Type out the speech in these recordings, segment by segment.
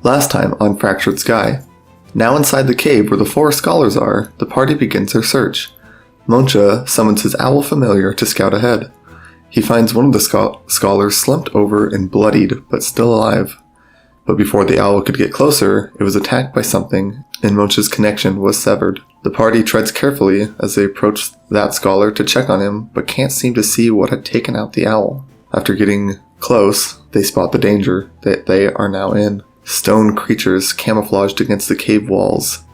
Last time on Fractured Sky. Now inside the cave where the 4 scholars are, the party begins their search. Moncha summons his owl familiar to scout ahead. He finds one of the scholars slumped over and bloodied, but still alive. But before the owl could get closer, it was attacked by something, and Moncha's connection was severed. The party treads carefully as they approach that scholar to check on him, but can't seem to see what had taken out the owl. After getting close, they spot the danger that they are now in. Stone creatures camouflaged against the cave walls,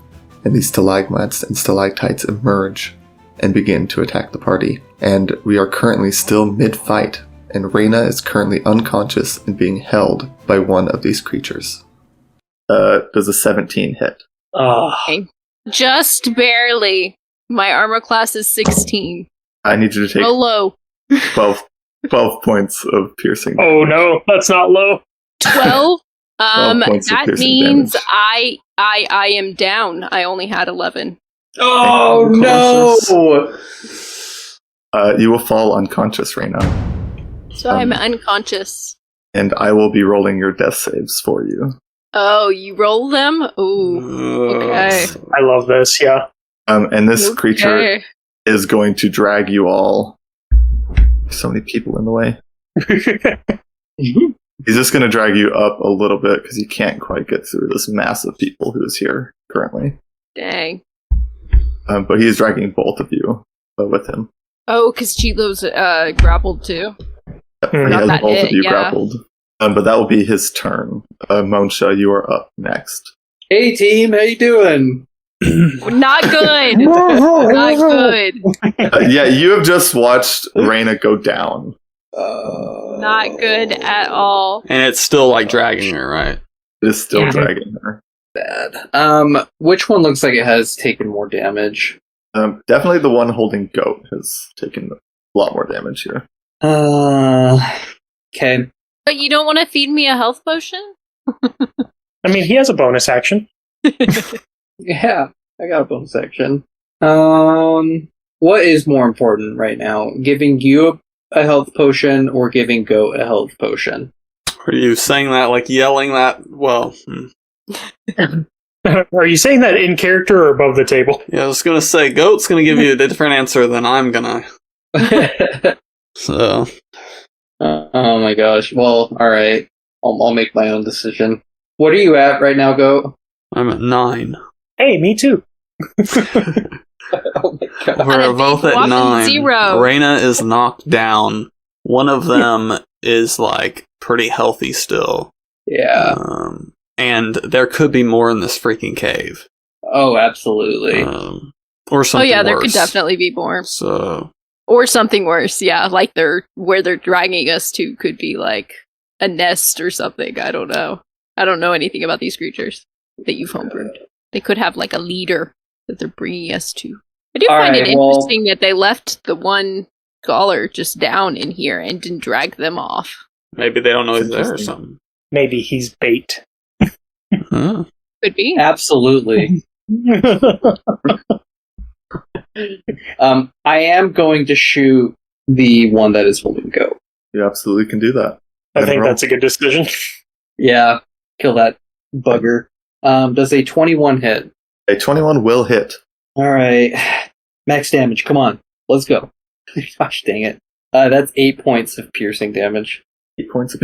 and these stalagmites and stalactites emerge and begin to attack the party. And we are currently still mid-fight, and Reyna is currently unconscious and being held by one of these creatures. Does a 17 hit? Okay. Just barely. My armor class is 16. I need you to take low. 12 points of piercing. Oh no, that's not low. 12? 12 points of that piercing means damage. I am down. I only had 11. Oh no! You will fall unconscious, Reyna. So I'm unconscious. And I will be rolling your death saves for you. Oh, you roll them? Ooh. Okay. I love this, yeah. And this creature Okay. is going to drag you all. There's so many people in the way. He's just going to drag you up a little bit because you can't quite get through this mass of people who is here currently. Dang. But he's dragging both of you with him. Oh, because Cheetlo's grappled too. He Not has that both hit, of you yeah. grappled. But that will be his turn. Monsha, you are up next. Hey team, how you doing? Not good. Not good. Yeah, you have just watched Reyna go down. Not good at all. And it's still like dragging her, right? It is still Yeah. dragging her. Bad. Which one looks like it has taken more damage? Definitely the one holding Goat has taken a lot more damage here. Okay. But you don't want to feed me a health potion? I mean, he has a bonus action. Yeah, I got a bonus action. What is more important right now? Giving you a health potion or giving Goat a health potion? Are you saying that, like yelling that? Well, Are you saying that in character or above the table? yeah, I was gonna say, Goat's gonna give you a different answer than I'm gonna. So, Oh my gosh. Well, alright. I'll make my own decision. What are you at right now, Goat? I'm at 9. Hey, me too. Oh my god. We're a both big at whopping 9. 0. Reyna is knocked down. One of them is like pretty healthy still. Yeah. And there could be more in this freaking cave. Oh, absolutely. Or Oh something yeah, worse. there could definitely be more. So, Or something worse, yeah. Like where they're dragging us to could be like a nest or something. I don't know. I don't know anything about these creatures that you've homebrewed. They could have like a leader that they're bringing us to. I do find it interesting that they left the one scholar just down in here and didn't drag them off. maybe they don't know he's there or something. Maybe he's bait. Huh. Could be. Absolutely. I am going to shoot the one that is holding Goat. You absolutely can do that. I think that's a good decision. Yeah, kill that bugger. Does a 21 hit? A 21 will hit. Alright. Max damage, come on. Let's go. Gosh dang it. That's 8 points of piercing damage. 8 points of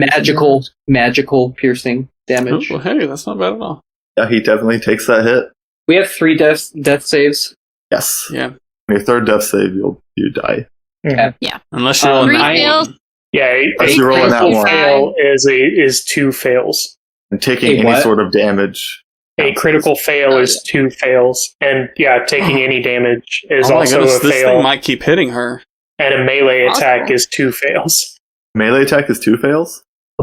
Magical piercing damage. Oh, well, hey, that's not bad at all. Yeah, he definitely takes that hit. We have 3 death saves. Yes. Yeah. Your third death save, you die. Okay. Unless you're rolling Three that fails. one. Yeah, Unless you're rolling that critical one. fail is 2 fails. And taking Hey, any what? sort of damage. A critical fail is 2 fails, and yeah, taking any damage is Oh my also goodness, a this thing fail. might keep hitting her. And a melee attack Awesome. is 2 fails. Melee attack is 2 fails?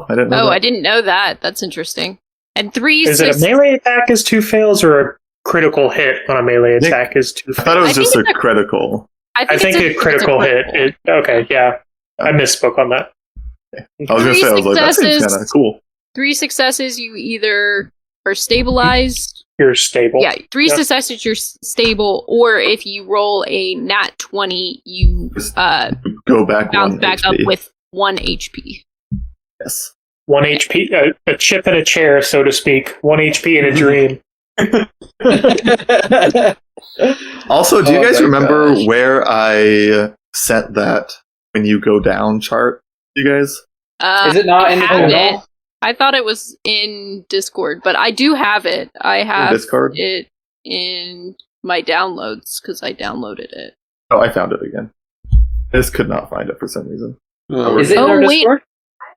I didn't know Oh, that. I didn't know that. That's interesting. And 3 Is it a melee attack is 2 fails, or a critical hit on a melee attack is 2 I fails? thought it was I think just a it's a- critical. I think a critical hit. Okay, yeah. I misspoke on that. I was going to say, I was like, that seems successes. kind of cool. 3 successes, you either are stabilized. You're stable. Yeah, 3 Yeah. successes, you're stable. Or if you roll a nat 20, you Go back bounce one back HP. up with 1 HP. Yes. 1 HP, a chip in a chair, so to speak. 1 HP in a dream. Also, do you Oh guys my remember gosh. where I sent that when you go down chart? You guys? Is it not I in the have channel? it. I thought it was in Discord, but I do have it. I have Discord? it in my downloads because I downloaded it. Oh, I found it again. I just could not find it for some reason. Is it in Oh, our wait. Discord?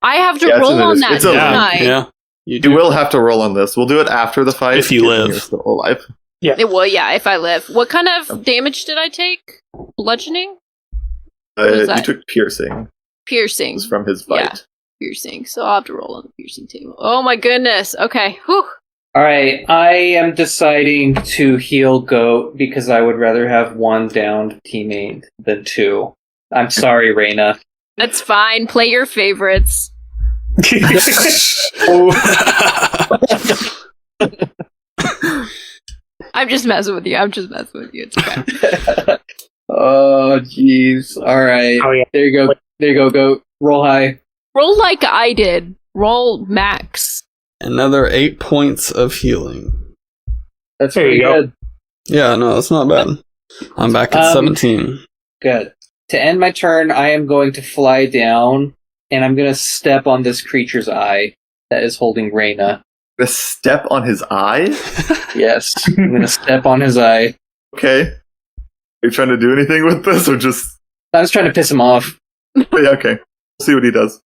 I have to Yeah, it's in roll the on dis- that, it's a don't link. I? Yeah. You You do. will have to roll on this. We'll do it after the fight. If you given live. You're still alive. Well, yeah, if I live. What kind of damage did I take? Bludgeoning? is You that? took piercing. Piercing. It was from his bite. Yeah. Piercing. So I'll have to roll on the piercing table. Oh my goodness. Okay. Whew. All right, I am deciding to heal Goat because I would rather have one downed teammate than two. I'm sorry, Reyna. That's fine. Play your favorites. I'm just messing with you. It's okay. Oh, jeez. All right. Oh, yeah. There you go. There you go, Goat. Roll high. Roll like I did. Roll max. Another 8 points of healing. That's There pretty you go. good. Yeah, no, that's not bad. I'm back at 17. Good. To end my turn, I am going to fly down, and I'm going to step on this creature's eye that is holding Reyna. The step on his eye? Yes, I'm going to step on his eye. Okay. Are you trying to do anything with this or just. I was trying to piss him off. Yeah, okay. We'll see what he does.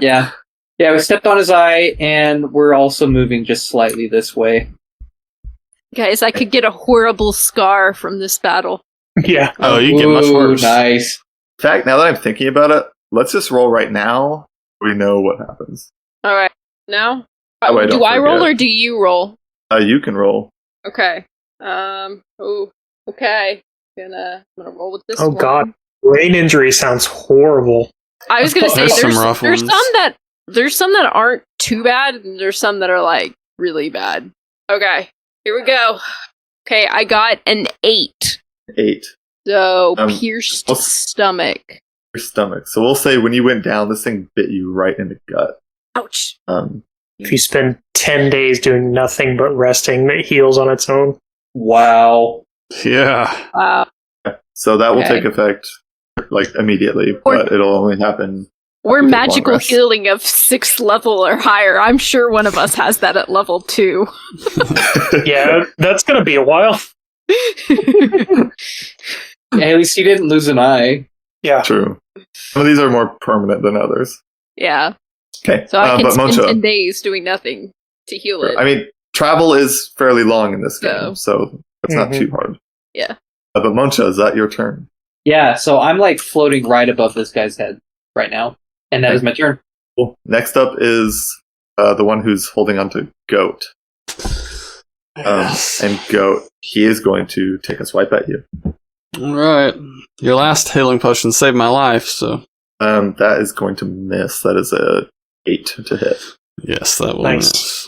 Yeah. Yeah, we stepped on his eye, and we're also moving just slightly this way. Guys, I could get a horrible scar from this battle. Yeah. Oh, you get much Ooh, worse. Nice. In fact, now that I'm thinking about it, let's just roll right now. We know what happens. Alright. Now? That way I don't do I roll forget. or do you roll? You can roll. Okay. Okay. I'm gonna roll with this Oh, one. God. Brain injury sounds horrible. I was gonna say There's there's some rough there's ones. some that aren't too bad, and there's some that are like really bad. Okay, here we go. Okay, I got an 8. 8. So Pierced pierced stomach. Your stomach. So we'll say when you went down, this thing bit you right in the gut. Ouch. If you spend 10 days doing nothing but resting, it heals on its own. Wow. Yeah. Wow. So that will Okay. take effect like immediately, but it'll only happen. We're after the long magical rest. healing of 6th level or higher. I'm sure one of us has that at level 2. Yeah, that's going to be a while. Yeah, at least he didn't lose an eye. Yeah. True. Some of these are more permanent than others. Yeah. Okay. So I can but spend Moncha, 10 days doing nothing to heal it. I mean, travel is fairly long in this game, so it's not Mhm. too hard. Yeah. But Moncha, is that your turn? Yeah, so I'm like floating right above this guy's head right now. And that is my turn. Cool. Next up is the one who's holding onto Goat. Yes. And Goat, he is going to take a swipe at you. All right. Your last healing potion saved my life, so That is going to miss. That is a 8 to hit. yes, that will Nice. miss.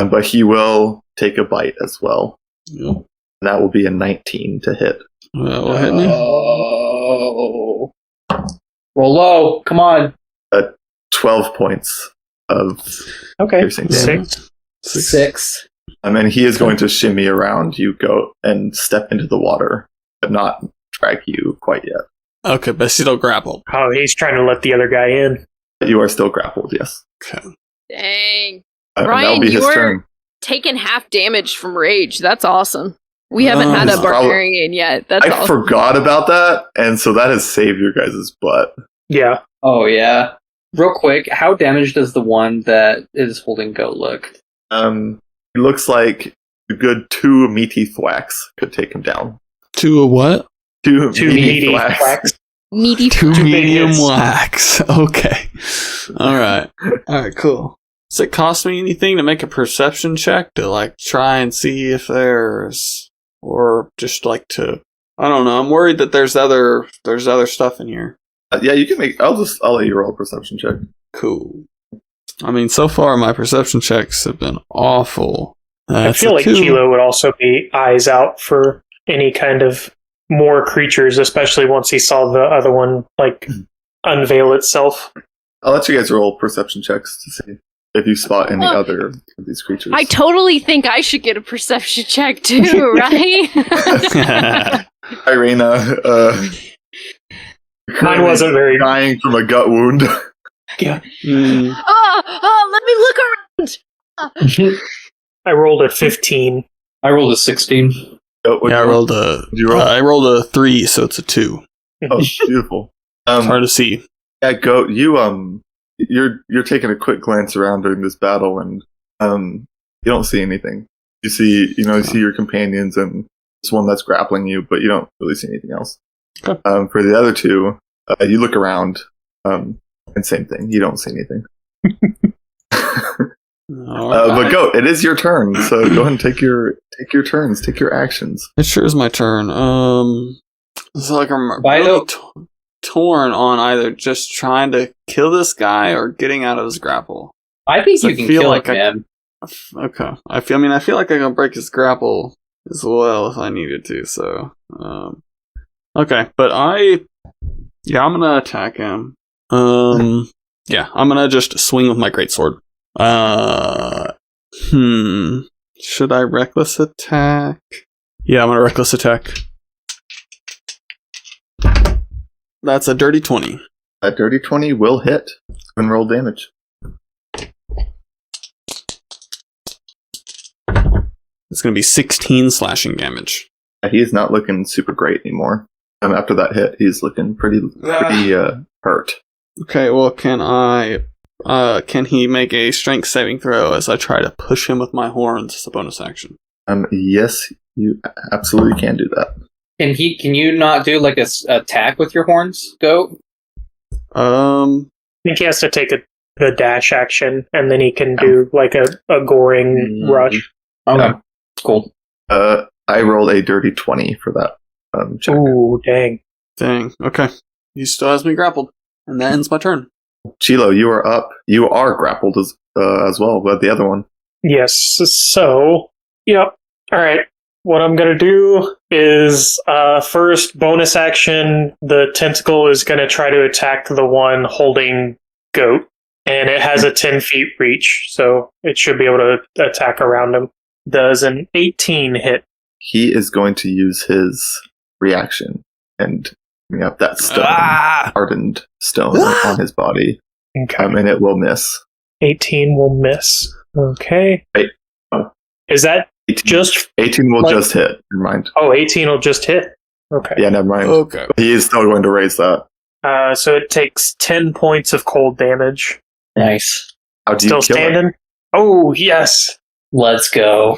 But he will take a bite as well. Yep. And that will be a 19 to hit. That will hit me. Oh. Roll low. Come on. 12 points of Okay. piercing damage. 6. 6. And he is going to shimmy around you, Goat, and step into the water, but not drag you quite yet. Okay, but still grappled. Oh, he's trying to let the other guy in. But you are still grappled, yes. Okay. Dang. And Ryan, that'll be his you're- turn. Taking half damage from rage. That's awesome. We haven't Oh, had a this is probably- barbarian yet. That's I awesome. forgot about that, and so that has saved your guys' butt. Yeah. Oh, yeah. Real quick, how damaged does the one that is holding Goat look? It looks like a good 2 meaty thwacks could take him down. To a what? 2 Two meaty whacks. Meaty. Two Two medium bigots. wax. Okay. All right. All right, cool. Does it cost me anything to make a perception check to like try and see if there's, or just like to, I don't know. I'm worried that there's other stuff in here. Yeah, you can make. I'll let you roll a perception check. Cool. I mean, so far my perception checks have been awful. I That's feel a like 2. Kilo would also be eyes out for any kind of more creatures, especially once he saw the other one like unveil itself. I'll let you guys roll perception checks to see if you spot any other of these creatures. I totally think I should get a perception check too, right? Irina, Mine wasn't very good. dying from a gut wound. Yeah. Let me look around. I rolled a 15. I rolled a 16. Goat, I rolled a. you roll? I rolled a 3, so it's a 2. Oh, beautiful. It's hard to see. Yeah, Goat, you're taking a quick glance around during this battle, and you don't see anything. You see your companions and this one that's grappling you, but you don't really see anything else. Okay. For the other two, you look around, and same thing. You don't see anything. But Goat, it is your turn, so go ahead and take your turns, take your actions. It sure is my turn. It's like I'm Why really don't- torn on either just trying to kill this guy or getting out of his grapple. I think So you I can feel kill like him, man. Okay. I feel like I can break his grapple as well if I needed to, so okay, but I'm gonna attack him. Yeah, I'm gonna just swing with my greatsword. Should I reckless attack? Yeah, I'm gonna reckless attack. That's a dirty 20. A dirty 20 will hit. And roll damage. It's gonna be 16 slashing damage. He is not looking super great anymore. After that hit, he's looking pretty hurt. Okay, well, can he make a strength saving throw as I try to push him with my horns as a bonus action? Yes, you absolutely can do that. Can you not do like a attack with your horns, Goat? I think he has to take the dash action, and then he can do like a goring rush. Okay, cool. I rolled a dirty 20 for that check. Ooh, dang. Dang, okay. He still has me grappled. And that ends my turn. Chilo, you are up. You are grappled as well, but the other one. Yes, so, yep. All right. What I'm going to do is, first, bonus action, the tentacle is going to try to attack the one holding Goat, and it has a 10 feet reach, so it should be able to attack around him. Does an 18 hit? He is going to use his reaction and bring up that stone, hardened stone on his body, Okay. and it will miss. 18 will miss. Okay. Wait. Is that 18, just... 18 will like- just hit. Never mind. Oh, 18 will just hit. Okay. Yeah, never mind. Okay. He is still going to raise that. So it takes 10 points of cold damage. Nice. How do you Still kill it? standing? Oh, yes. Let's go.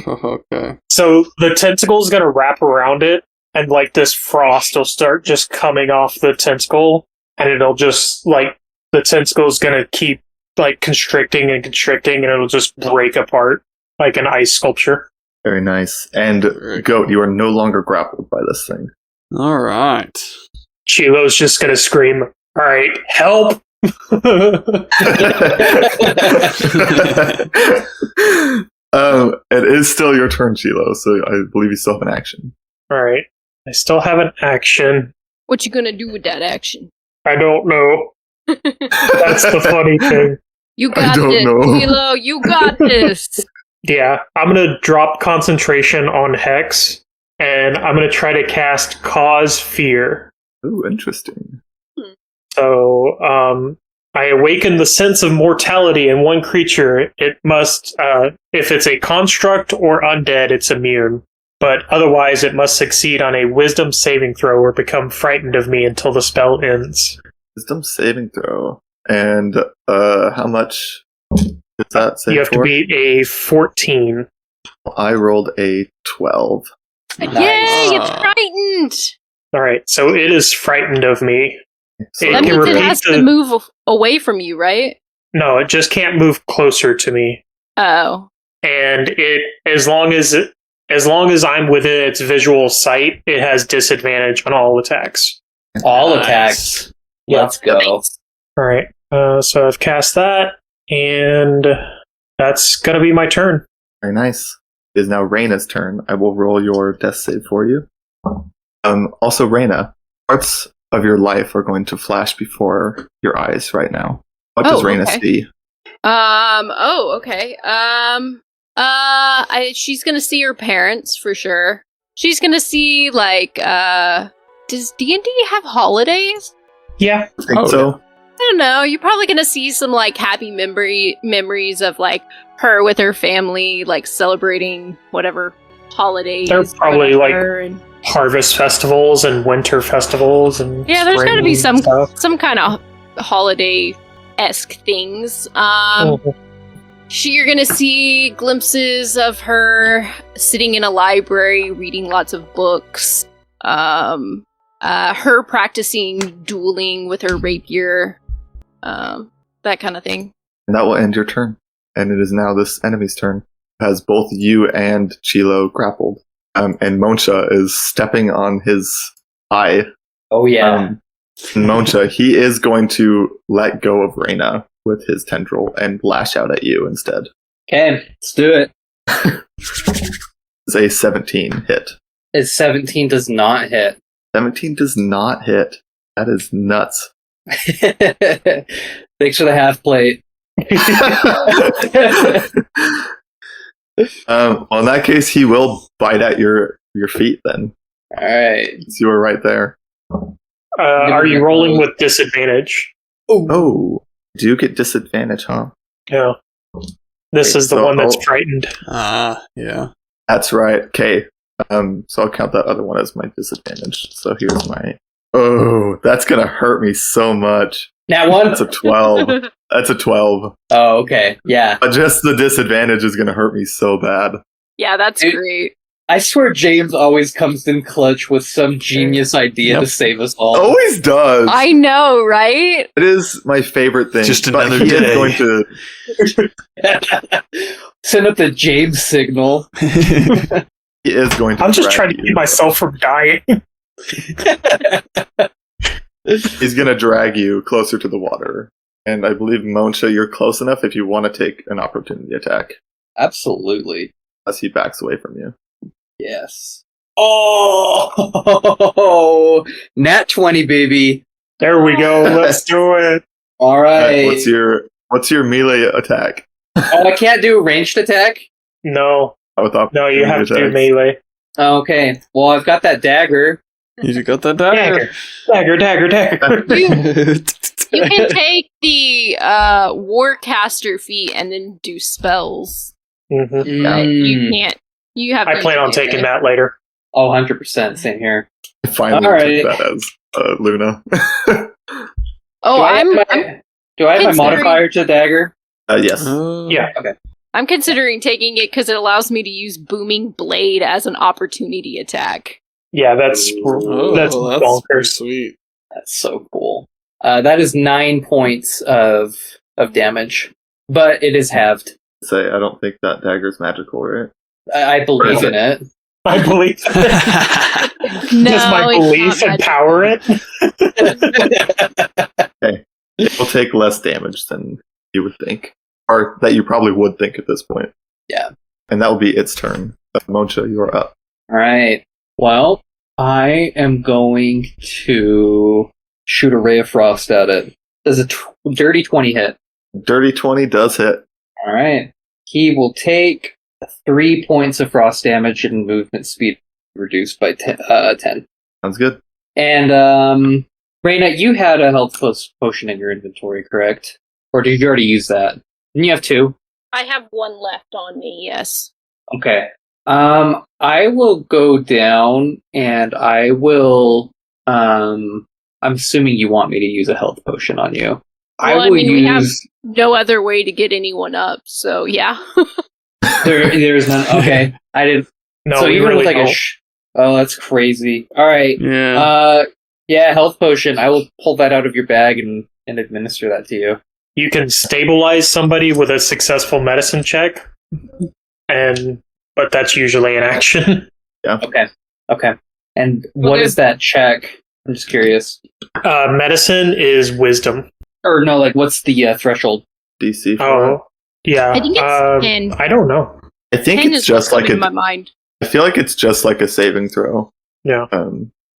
Okay. So the tentacle's gonna wrap around it, and like this frost will start just coming off the tentacle, and it'll just like the tentacle's gonna keep like constricting, and it'll just break apart like an ice sculpture. Very nice. And Very Goat, you are no longer grappled by this thing. Alright. Chilo's just gonna scream, "All right, help!" It is still your turn, Chilo, so I believe you still have an action. All right, I still have an action. What you gonna do with that action? I don't know. That's the funny thing. You I got don't this, know. Kilo. You got this. Yeah, I'm gonna drop concentration on Hex, and I'm gonna try to cast Cause Fear. Ooh, interesting. So, I awaken the sense of mortality in one creature. It must, if it's a construct or undead, it's immune. But otherwise, it must succeed on a wisdom saving throw or become frightened of me until the spell ends. Wisdom saving throw. And how much does that say? You have to beat a 14. I rolled a 12. Yay! Nice. It's frightened. All right, so it is frightened of me. So It That can means it repeat has the- to move away from you, right? No, it just can't move closer to me. Oh. And it, as long as I'm within its visual sight, it has disadvantage on all attacks. All Nice. attacks. Let's go. All right, so I've cast that, and that's gonna be my turn. very nice. It is now Reyna's turn. I will roll your death save for you. Also, Reyna, parts of your life are going to flash before your eyes right now. What does Oh, Raina okay. see? Oh, okay. She's gonna see her parents for sure. She's gonna see does D&D have holidays? Yeah. I think Oh, so. I don't know. You're probably gonna see some like happy memories of like her with her family, like celebrating whatever holidays. They're probably, whatever, and Harvest festivals and winter festivals and yeah, there's got to be spring stuff. some kind of holiday-esque things. Mhm. You're gonna see glimpses of her sitting in a library reading lots of books. Her practicing dueling with her rapier. That kind of thing. And that will end your turn. And it is now this enemy's turn. Has both you and Chilo grappled. And Moncha is stepping on his eye. Oh yeah. And Moncha, he is going to let go of Reina with his tendril and lash out at you instead. Okay, let's do it. It's a 17 hit. His 17 does not hit. 17 does not hit. That is nuts. Thanks for the half plate. Well, in that case, he will bite at your feet then. All right. Since you were right there. Are you rolling with disadvantage? Oh, do you get disadvantage, huh? Yeah. This Wait, is the so one that's I'll- frightened. Yeah. That's right. Okay. So I'll count that other one as my disadvantage. So here's my. Oh, that's gonna hurt me so much. Now one. That's a 12. That's a 12. Oh, okay. Yeah. But just the disadvantage is gonna hurt me so bad. Yeah, that's Dude. great. I swear James always comes in clutch with some genius idea to Yep. save us all. Always does. I know, right? It is my favorite thing. Just but another he day. is going to. Send up the James signal. He is going to. I'm just drag trying to you. keep myself from dying. He's gonna drag you closer to the water, and I believe Moncha, you're close enough if you want to take an opportunity attack Absolutely. as he backs away from you. Yes. Oh, nat 20, baby. There we go. Let's do it. All right. What's your melee attack? Oh, I can't do a ranged attack? No, With no, you have to do attacks? melee. Okay. Well, I've got that dagger. You got that dagger. Dagger. You can take the Warcaster feat and then do spells. Mhm. But you Mm. can't. You have. I plan on taking that later. Oh, 100%. Same here. Finally Alright. took that as Luna. Oh, do I have I'm my considering- modifier to dagger? Yes. Yeah. I'm considering taking it because it allows me to use Booming Blade as an opportunity attack. Yeah, that's Oh, that's pretty bonkers. sweet. That's so cool. That is 9 points of damage, but it is halved. Say, I don't think that dagger's magical, right? I believe in it. I believe. No, Does my it's belief not empower it? It will take less damage than you would think, or that you probably would think at this point. Yeah. And that will be its turn. Moncha, you are up. All right. Well, I am going to shoot a ray of frost at it. Does a dirty 20 hit? Dirty 20 does hit. All right. He will take 3 points of frost damage and movement speed reduced by 10. Sounds good. And Raina, you had a health potion in your inventory, correct? Or did you already use that? Didn't you have 2? I have one left on me. Yes. Okay. I will go down and I will. I'm assuming you want me to use a health potion on you. Well, I mean, we have no other way to get anyone up, so yeah. There's none. Okay, I didn't. No, so we even really with like don't. oh, that's crazy. All right. Yeah. Yeah, health potion. I will pull that out of your bag and administer that to you. You can stabilize somebody with a successful medicine check, but that's usually an action. Okay. And what Okay. is that check? I'm just curious. Medicine is wisdom. Or no, like what's the threshold? DC for it. Oh, yeah. I think it's 10. I don't know. I think 10 it's is what's just like coming to my a. mind. I feel like it's just like a saving throw. Yeah.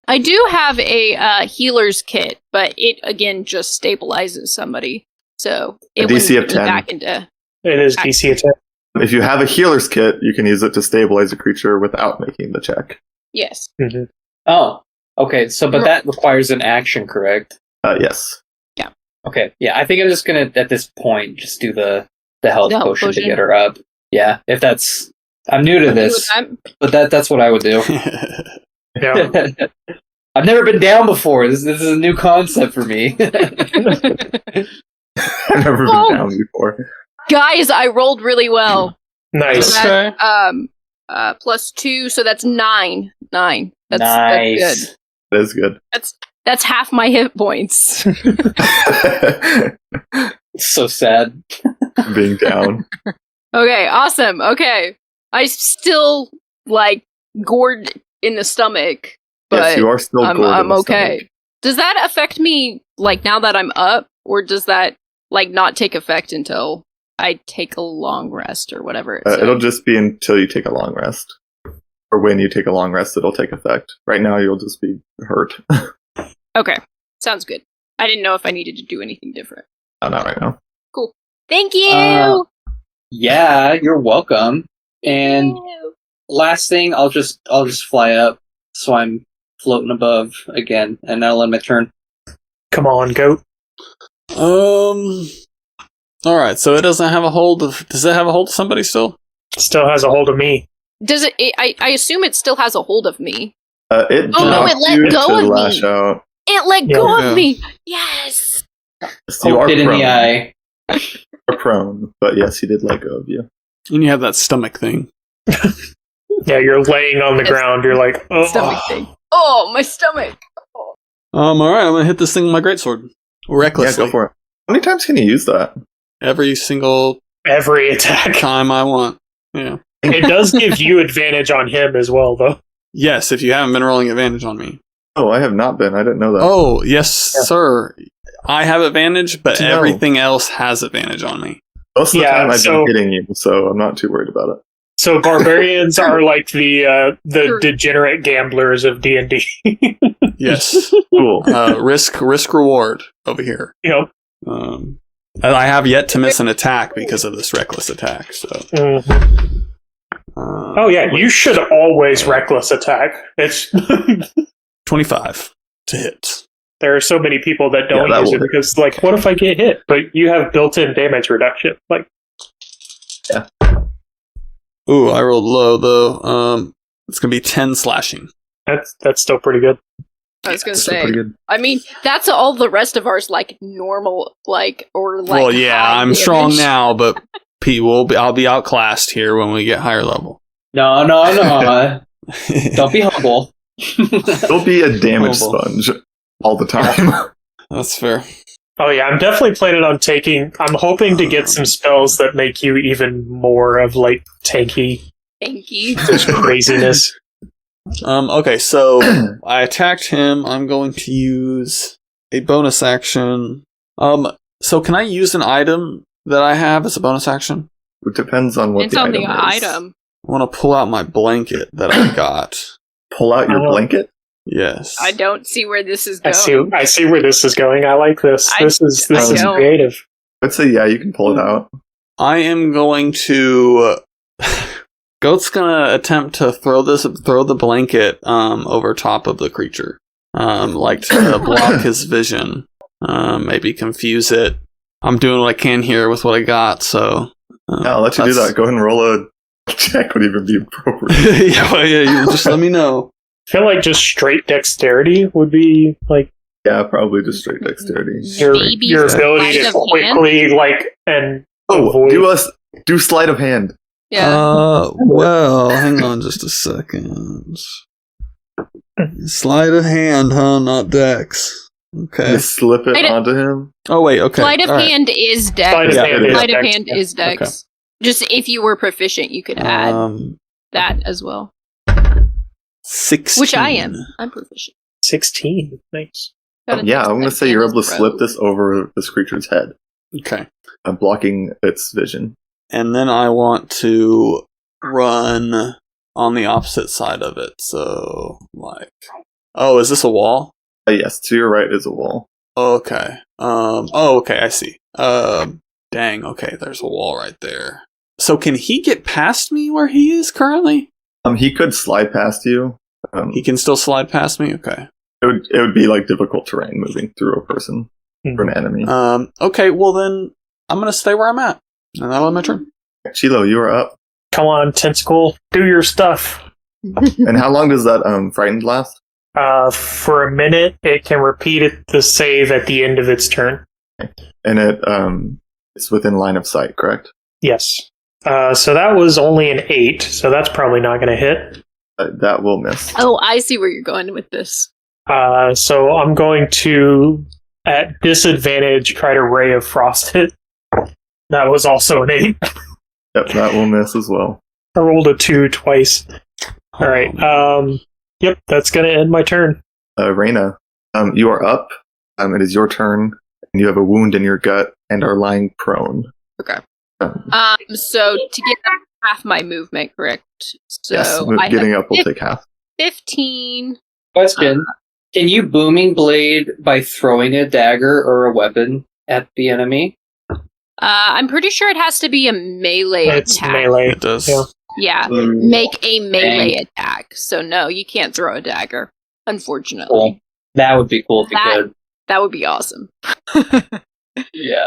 I do have a healer's kit, but it again just stabilizes somebody. So A it DC wouldn't of be 10. back into. It is DC attack. If you have a healer's kit, you can use it to stabilize a creature without making the check. Yes. Mm-hmm. Oh, okay. So, but that requires an action, correct? Yes. Okay. Yeah, I think I'm just gonna at this point just do the health The health potion to potion. get her up. Yeah, if that's I'm new to this, but that's what I would do. Yeah. I've never been down before. This is a new concept for me. I've never been Oh. down before. Guys, I rolled really well. Nice. So that, +2, so that's 9. 9. That's nice. That's good. That is good. That's half my hit points. So sad. Being down. Okay, awesome. Okay. I still like gored in the stomach, but Yes, you are still I'm gored in the okay. stomach. Does that affect me like now that I'm up, or does that like not take effect until I take a long rest or whatever? It'll just be until you take a long rest. Or when you take a long rest, it'll take effect. Right now, you'll just be hurt. Okay, sounds good. I didn't know if I needed to do anything different. No, not right now. Thank you. Yeah, you're welcome. And last thing, I'll just fly up so I'm floating above again, and I'll end my turn. Come on, goat. All right. So it doesn't have a hold of. Does it have a hold of somebody still? Still has a hold of me. Does it? I assume it still has a hold of me. It Oh, no, it dropped let you go to of me. lash out. It let Yeah. go Yeah. of me. Yes. So you are Poked it in prone. the eye. You're prone, but yes, he did let go of you. And you have that stomach thing. Yeah, you're laying on the Yes. ground. You're like, oh. Stomach thing. Oh, my stomach. All right. I'm gonna hit this thing with my greatsword recklessly. Yeah, go for it. How many times can you use that? Every single Every attack. time I want. Yeah. It does give you advantage on him as well, though. Yes, if you haven't been rolling advantage on me. Oh, I have not been. I didn't know that. Oh, yes, Yeah. sir. I have advantage, but Good to know. everything else has advantage on me. Most of the Yeah, time I've so- been hitting you, so I'm not too worried about it. So barbarians are like the Sure. degenerate gamblers of D&D. Yes. Cool. Risk reward over here. You know. And I have yet to miss an attack because of this reckless attack. So. Mhm. Oh yeah, you should always reckless attack. It's 25 to hit. there are so many people that don't Yeah, that use will it hit. because like, what if I get hit? But you have built-in damage reduction. Like, Ooh, I rolled low though. It's gonna be 10 slashing. that's still pretty good. I was gonna Still say. pretty good. I mean, that's all the rest of ours like normal, like or like. Well, yeah, high I'm strong damage. now, but I'll be outclassed here when we get higher level. No. Don't be humble. Don't be a damage Mobile. sponge all the time. That's fair. Oh yeah, I'm definitely planning on taking. I'm hoping to get some spells that make you even more of like tanky, Thank you. just craziness. Okay, so I attacked him. I'm going to use a bonus action. So can I use an item that I have as a bonus action? It depends on what It's the on item the is. item. I want to pull out my blanket that I got. Pull out your Oh. blanket. Yes. I don't see where this is going. I see where this is going. I like this. I This is don't. creative. I'd say yeah, you can pull it out. I am going to. Goat's gonna attempt to throw the blanket over top of the creature, like to block his vision, maybe confuse it. I'm doing what I can here with what I got, so Yeah, I'll let you do that's- that. Go ahead and roll a check would even be appropriate. yeah, you just let me know. I feel like just straight dexterity would be like Yeah, probably just straight dexterity. Maybe your ability sleight to of hand? quickly like and Oh, avoid. do sleight of hand. Yeah. Well, hang on just a second. Sleight of hand, huh? Not dex. Okay. You slip it I don't- onto him. Oh wait, okay. Sleight of all right. hand is dex. Sleight of Yeah, hand it is Sleight of dex. hand is dex. Just if you were proficient, you could add that as well. 16. Which I am. I'm proficient. 16. Nice. Gotta Yeah, think I'm gonna sleight say of you're hand able to is slip pro. this over this creature's head. Okay. I'm blocking its vision. And then I want to run on the opposite side of it. So, like, oh, is this a wall? Yes, to your right is a wall. Okay. Okay, I see. Dang, okay, there's a wall right there. So can he get past me where he is currently? He could slide past you. He can still slide past me? Okay. It would be like difficult terrain moving through a person or an enemy. Okay, well then, I'm gonna stay where I'm at. And that'll end my turn. Chilo, you are up. Come on, Tentacle, do your stuff. And how long does that frightened last? For a minute, it can repeat the save at the end of its turn. And it's within line of sight, correct? Yes. So that was only an 8, so that's probably not going to hit. That will miss. Oh, I see where you're going with this. So I'm going to, at disadvantage, try to Ray of Frost it. That was also an 8. Yep, that will miss as well. I rolled a 2 twice. Alright, yep, that's going to end my turn. Reyna, you are up. It is your turn. And you have a wound in your gut and are lying prone. Okay. So to get half my movement, correct? So Yes, I getting have up will take half. 15. Question. Can you booming blade by throwing a dagger or a weapon at the enemy? I'm pretty sure it has to be a melee It's attack. melee. It does. Yeah. Yeah, make a melee attack. So no, you can't throw a dagger, unfortunately. Cool. That would be cool if you could. That would be awesome. Yeah.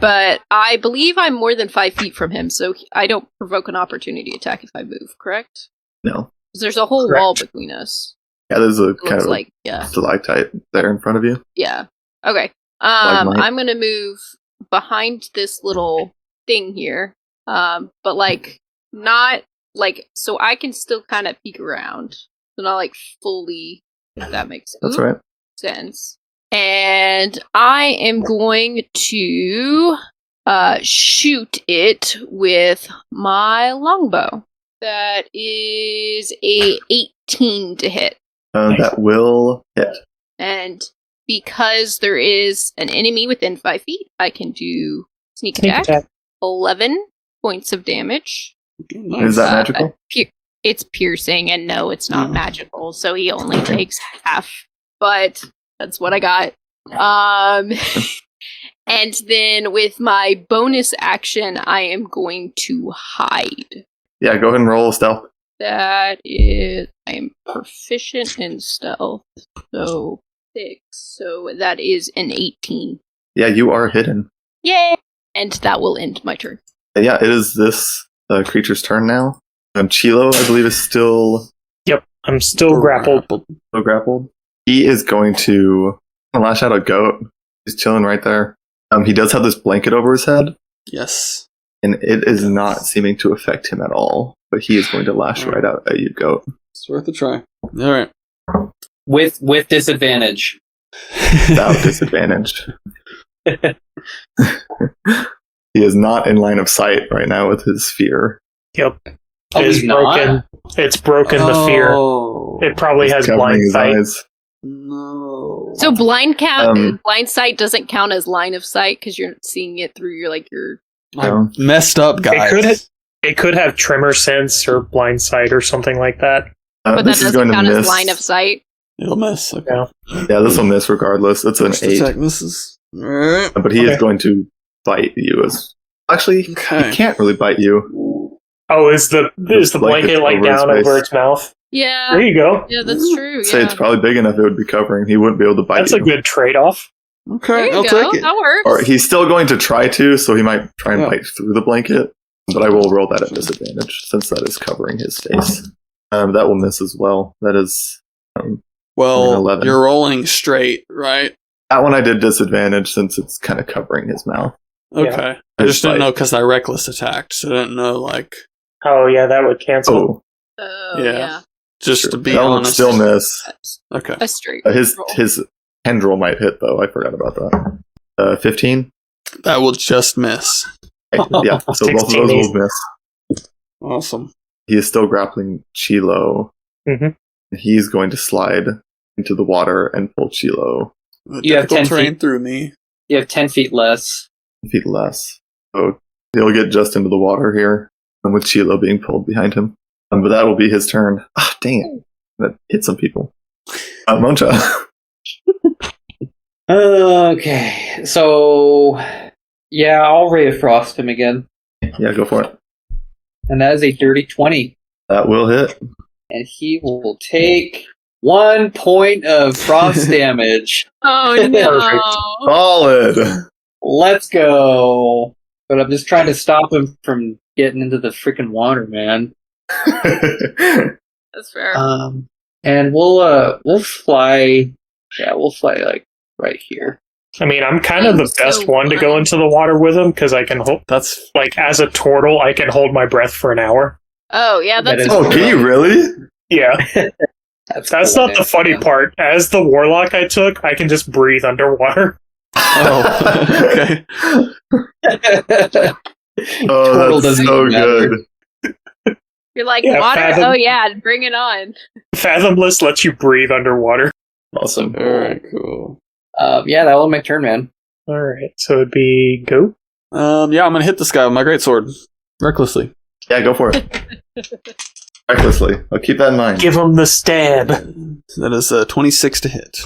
But I believe I'm more than 5 feet from him, so I don't provoke an opportunity attack if I move, correct? No. 'Cause there's a whole wall between us. Yeah, there's a It kind looks of like, yeah. stalactite there in front of you. Yeah. Okay. Stalagmite. I'm gonna move behind this little thing here. But like not like so I can still kind of peek around. So not like fully, if that makes That's right. sense. And I am going to shoot it with my longbow. That is a 18 to hit. That will hit. And because there is an enemy within 5 feet, I can do sneak attack. 11 points of damage. Is that magical? It's piercing, and no, it's not magical, so he only takes half. But that's what I got. And then with my bonus action, I am going to hide. Yeah, go ahead and roll stealth. That is, I am proficient in stealth, so 6. So that is an 18. Yeah, you are hidden. Yay! And that will end my turn. Yeah, it is this creature's turn now. Chilo, I believe, is still Yep, I'm still grappled. grappled. He is going to lash out a goat. He's chilling right there. He does have this blanket over his head, Yes. and it is not seeming to affect him at all. But he is going to lash right out at you, goat. It's worth a try. Alright. With disadvantage. Without disadvantage. He is not in line of sight right now with his fear. Yep. Oh, It's he's not? broken. It's broken the fear. Oh. It probably He's has covering blind his sight. eyes. No. So blind sight doesn't count as line of sight because you're seeing it through your No. Messed up, guys. It could have tremor sense or blind sight or something like that. but that This is going doesn't to count miss. as line of sight. It'll miss. Okay. Yeah. Yeah, this will miss regardless. It's an First 8. attack misses. Alright. But he is Okay. going to bite you as. Actually, Okay. he can't really bite you. Oh, is the The blanket like over his down face. over its mouth? Yeah. There you go. Yeah, that's true. I'd say Yeah. it's probably big enough it would be covering. He wouldn't be able to bite That's you. a good trade-off. There Okay, you I'll go. take it. That works. Or he's still going to try to, so he might try and Yeah. bite through the blanket. But I will roll that at disadvantage since that is covering his face. That will miss as well. That is Well, 11. you're rolling straight, right? that one I did disadvantage since it's kind of covering his mouth. Okay. I just didn't know because I reckless attacked, so I didn't know, like, Oh yeah, that would cancel. Oh, Oh, Yeah. yeah. just to be that would honest. still miss. Okay. A straight His roll. his tendril might hit though. I forgot about that. 15. That will just miss. Yeah, so both of 16 those will miss. Awesome. He is still grappling Chilo. Mhm. He's going to slide into the water and pull Chilo You have Difficult 10 terrain feet. through me. You have 10 feet less. feet less. So he'll get just into the water here, and with Chilo being pulled behind him. But that will be his turn. Ah, dang it. That hit some people. Moncha. Okay, so yeah, I'll Ray of Frost him again, Yeah, go for it. and that is a dirty 20, That will hit. and he will take 1 point of frost damage. Oh no! Solid. Let's go! But I'm just trying to stop him from getting into the freaking water, man. That's fair. And we'll fly. Yeah, we'll fly like right here. I mean, I'm kind of the So best one to go fun. into the water with him because I can hold, That's like, as a turtle, I can hold my breath for an hour. Oh yeah, That that's is- Oh, can you really? Yeah, that's cool, not the man. funny part. As the warlock I took, I can just breathe underwater. oh okay. Oh, Turtle that's doesn't so even matter. good. You're like Yeah, water. fathom. Oh yeah, bring it on. Fathomless lets you breathe underwater. Awesome. All right, cool. Yeah, that was my turn, man. All right, so it'd be go. Yeah, I'm gonna hit this guy with my greatsword recklessly. Yeah, go for it. Recklessly. I'll keep that in mind. Give him the stab. That is 26 to hit.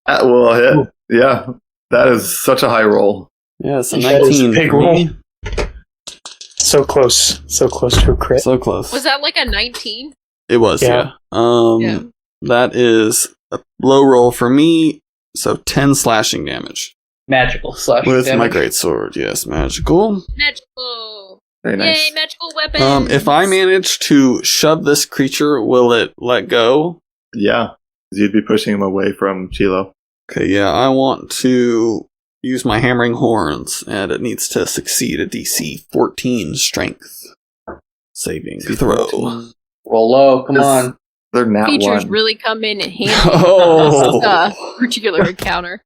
That will hit. Yeah, that is such a high roll. Yeah, it's a That is 19. big for me. So close to a crit. So close. Was that like a 19? It was, yeah. Yeah. Yeah. That is a low roll for me, so 10 slashing damage. Magical slash With my damage. greatsword, yes, magical. Magical. Very nice. Yay, magical weapons. If I manage to shove this creature, will it let go? Yeah, 'cause you'd be pushing him away from Chilo. Okay, yeah, I want to use my hammering horns, and it needs to succeed a DC 14 strength saving throw. Roll low, come This- on. They're nat features one. really come in handy. Oh. This particular encounter.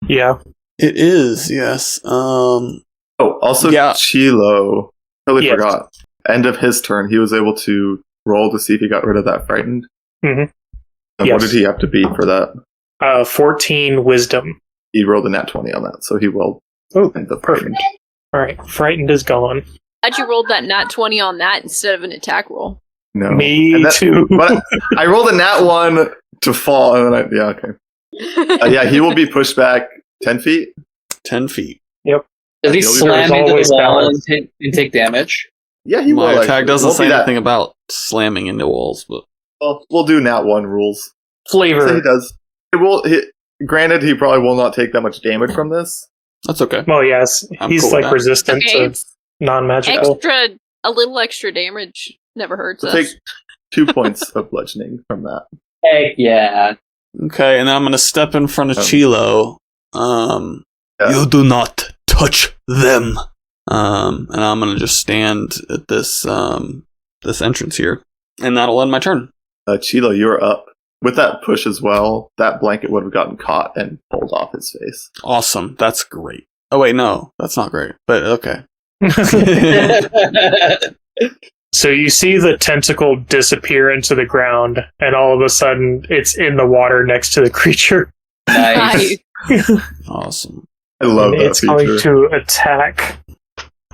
Yeah. It is, yes. Oh, also Yeah. Chilo. Totally Yes. forgot. End of his turn, he was able to roll to see if he got rid of that frightened. Mhm. And Yes. what did he have to beat for that? 14 wisdom. He rolled a nat 20 on that, so he will Oh, end the perfect. All right, frightened is gone. How'd you rolled that nat 20 on that instead of an attack roll? No. Me And that- too. But I rolled a nat 1 to fall, and then yeah, okay. Yeah, he will be pushed back 10 feet. 10 feet. Does he There's slam into always the wall balance. and take damage? Yeah, he will. My actually. attack doesn't Won't be say that- anything about slamming into walls, but Well, we'll do nat 1 rules. So Flavor. he does. It will. Granted, he probably will not take that much damage from this. that's okay. Well, yes, I'm he's cool with like that. resistant Okay. to non-magical. A little extra damage never hurts So us. take 2 points of bludgeoning from that. Heck yeah. Okay, and then I'm going to step in front of Um, Chilo. Yeah. You do not touch them. And I'm going to just stand at this this entrance here. And that'll end my turn. Chilo, you're up. With that push as well, that blanket would have gotten caught and pulled off his face. Awesome. That's great. Oh, wait, no. That's not great. But okay. So you see the tentacle disappear into the ground, and all of a sudden it's in the water next to the creature. Nice. Awesome. I love And that it's going feature. to attack.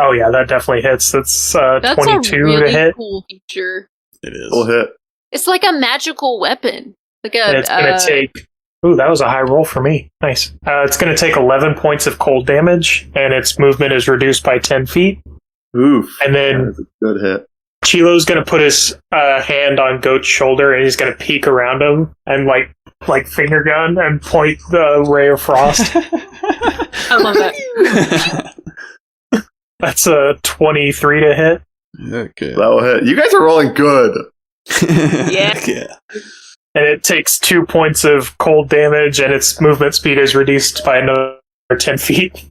Oh yeah, that definitely hits. That's That's 22 a really to hit. cool feature. It is. Full hit. It's like a magical weapon. Like And a it's going to take. Ooh, that was a high roll for me. Nice. It's going to take 11 points of cold damage, and its movement is reduced by 10 feet. Oof. And then That is a good hit. Chilo's going to put his hand on Goat's shoulder, and he's going to peek around him and like finger gun and point the ray of frost. I love that. That's a 23 to hit. Okay. That will hit. You guys are rolling good. Yeah. Yeah. And it takes 2 points of cold damage, and its movement speed is reduced by another 10 feet.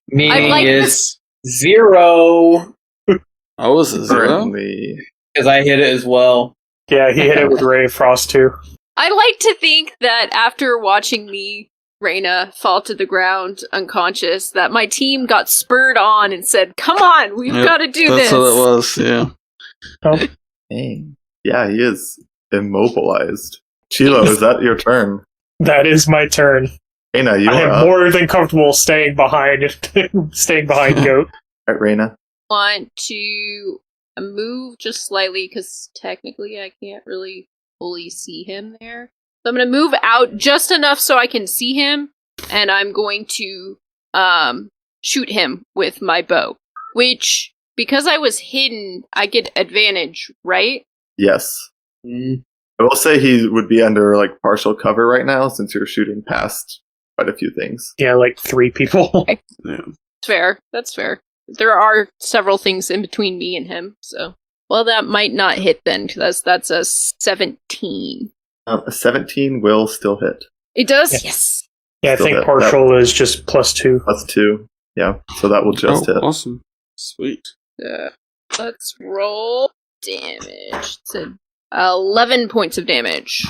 Meaning like is 0 Oh, was it 0? Currently. because I hit it as well. Yeah, he hit it with ray of frost too. I like to think that after watching me, Reyna, fall to the ground unconscious, that my team got spurred on and said, "Come on, we've Yep, got to do That's this." what it was, yeah. Dang. Yeah, he is immobilized. Chilo, is that your turn? That is my turn. Reyna, you I are am up. more than comfortable staying behind Goat. Right, Reyna. Want to move just slightly because technically I can't really fully see him there. So I'm going to move out just enough so I can see him, and I'm going to shoot him with my bow. Which, because I was hidden, I get advantage, right? Yes. Mm. I will say he would be under like partial cover right now since you're shooting past quite a few things. Yeah, like 3 people. Yeah. That's fair. That's fair. There are several things in between me and him, so. Well, that might not hit then, because that's a 17. A 17 will still hit. It does? Yeah. Yes. Yeah, I Still think hit. partial is just +2. Plus 2. Yeah, so that will just hit. Awesome. Sweet. Let's roll damage. It's 11 points of damage.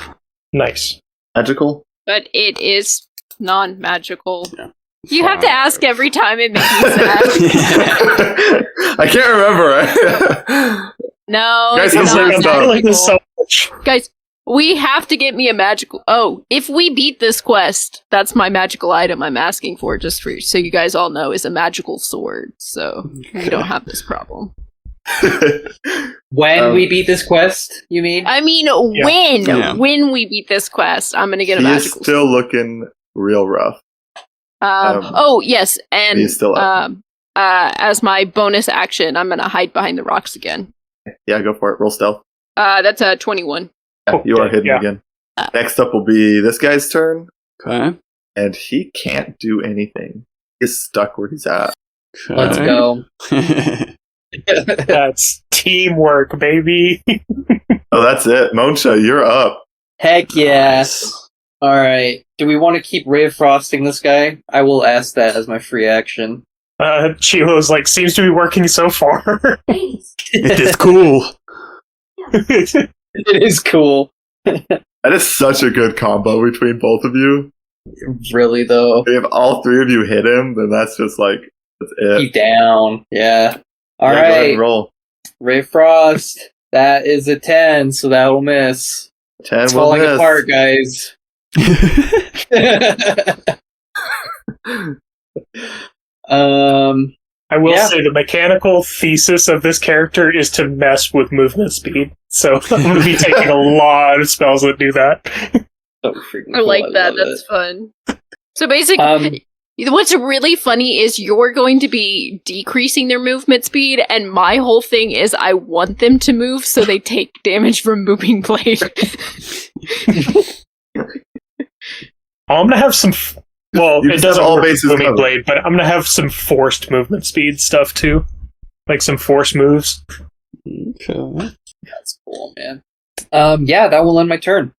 Nice. Magical? But it is non-magical. Yeah. You have to ask every time it makes me sad. I can't remember. No, Guys, it's he's not like, I stop. like this so much. Guys, we have to get me a magical. Oh, if we beat this quest, that's my magical item I'm asking for, just for so you guys all know, is a magical sword. So we don't have this problem. When we beat this quest, you mean? I mean, Yeah. when we beat this quest, I'm gonna get a He is magical. still looking real rough. Oh yes, and He's still up. as my bonus action, I'm gonna hide behind the rocks again. Yeah, go for it. Roll stealth. That's a 21. Yeah, you are Okay, hidden yeah. again. Next up will be this guy's turn, Okay. and he can't do anything. He's stuck where he's at. Let's go. That's teamwork, baby. Oh, that's it. Moncha, you're up. Heck yeah. Nice. Alright. Do we want to keep Ray of Frosting this guy? I will ask that as my free action. Chilo's like, seems to be working so far. It is cool. It is cool. That is such a good combo between both of you. Really, though. If all 3 of you hit him, then that's just like, that's it. Keep down. Yeah. Yeah, go ahead Alright. and roll. Ray Frost. That is a 10, so that will miss. 10 It's will falling miss. apart, guys. I will Yeah. say the mechanical thesis of this character is to mess with movement speed. So I'm going to be taking a lot of spells that do that. So freaking I cool, like that. love That's fun. So basically, what's really funny is you're going to be decreasing their movement speed, and my whole thing is I want them to move so they take damage from Moving Blade. I'm going to have some... Well, You it just doesn't have all work with bases Moving covered. Blade, but I'm going to have some forced movement speed stuff too. Like some force moves. Okay. That's cool, man. Yeah, that will end my turn.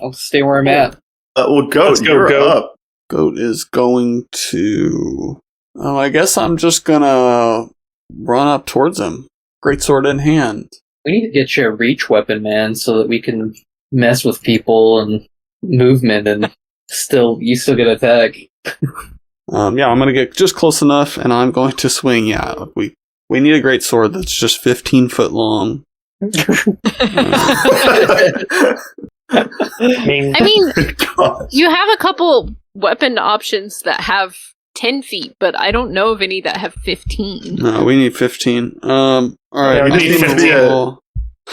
I'll stay where I'm at. Well, Goat, Let's go, you're Goat. up. Goat is going to. Oh, I guess I'm just gonna run up towards him. Greatsword in hand. We need to get you a reach weapon, man, so that we can mess with people and movement and you still get attack. Yeah, I'm gonna get just close enough, and I'm going to swing. Yeah, we need a great sword that's just 15 foot long. I I mean, Gosh. you have a couple weapon options that have 10 feet, but I don't know of any that have 15. No, we need 15. All right. Yeah, we I'm need gonna 15. roll-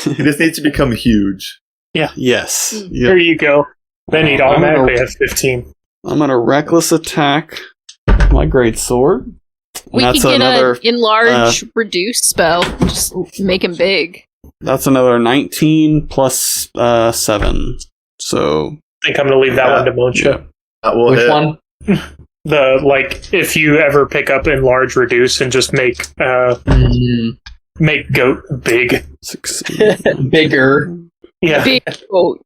He just needs to become huge. Yes. There Yep. you go. Then he'd I'm automatically gonna- have 15. I'm gonna reckless attack my greatsword. We And could that's get another. a enlarge, reduce spell. Just make him big. That's another 19 plus 7. So I think I'm going to leave that Yeah. one to Moncha. yeah. That will Which hit. one? The, like, if you ever pick up enlarge, reduce, and just make Goat big. 16. Bigger. Yeah. Big goat.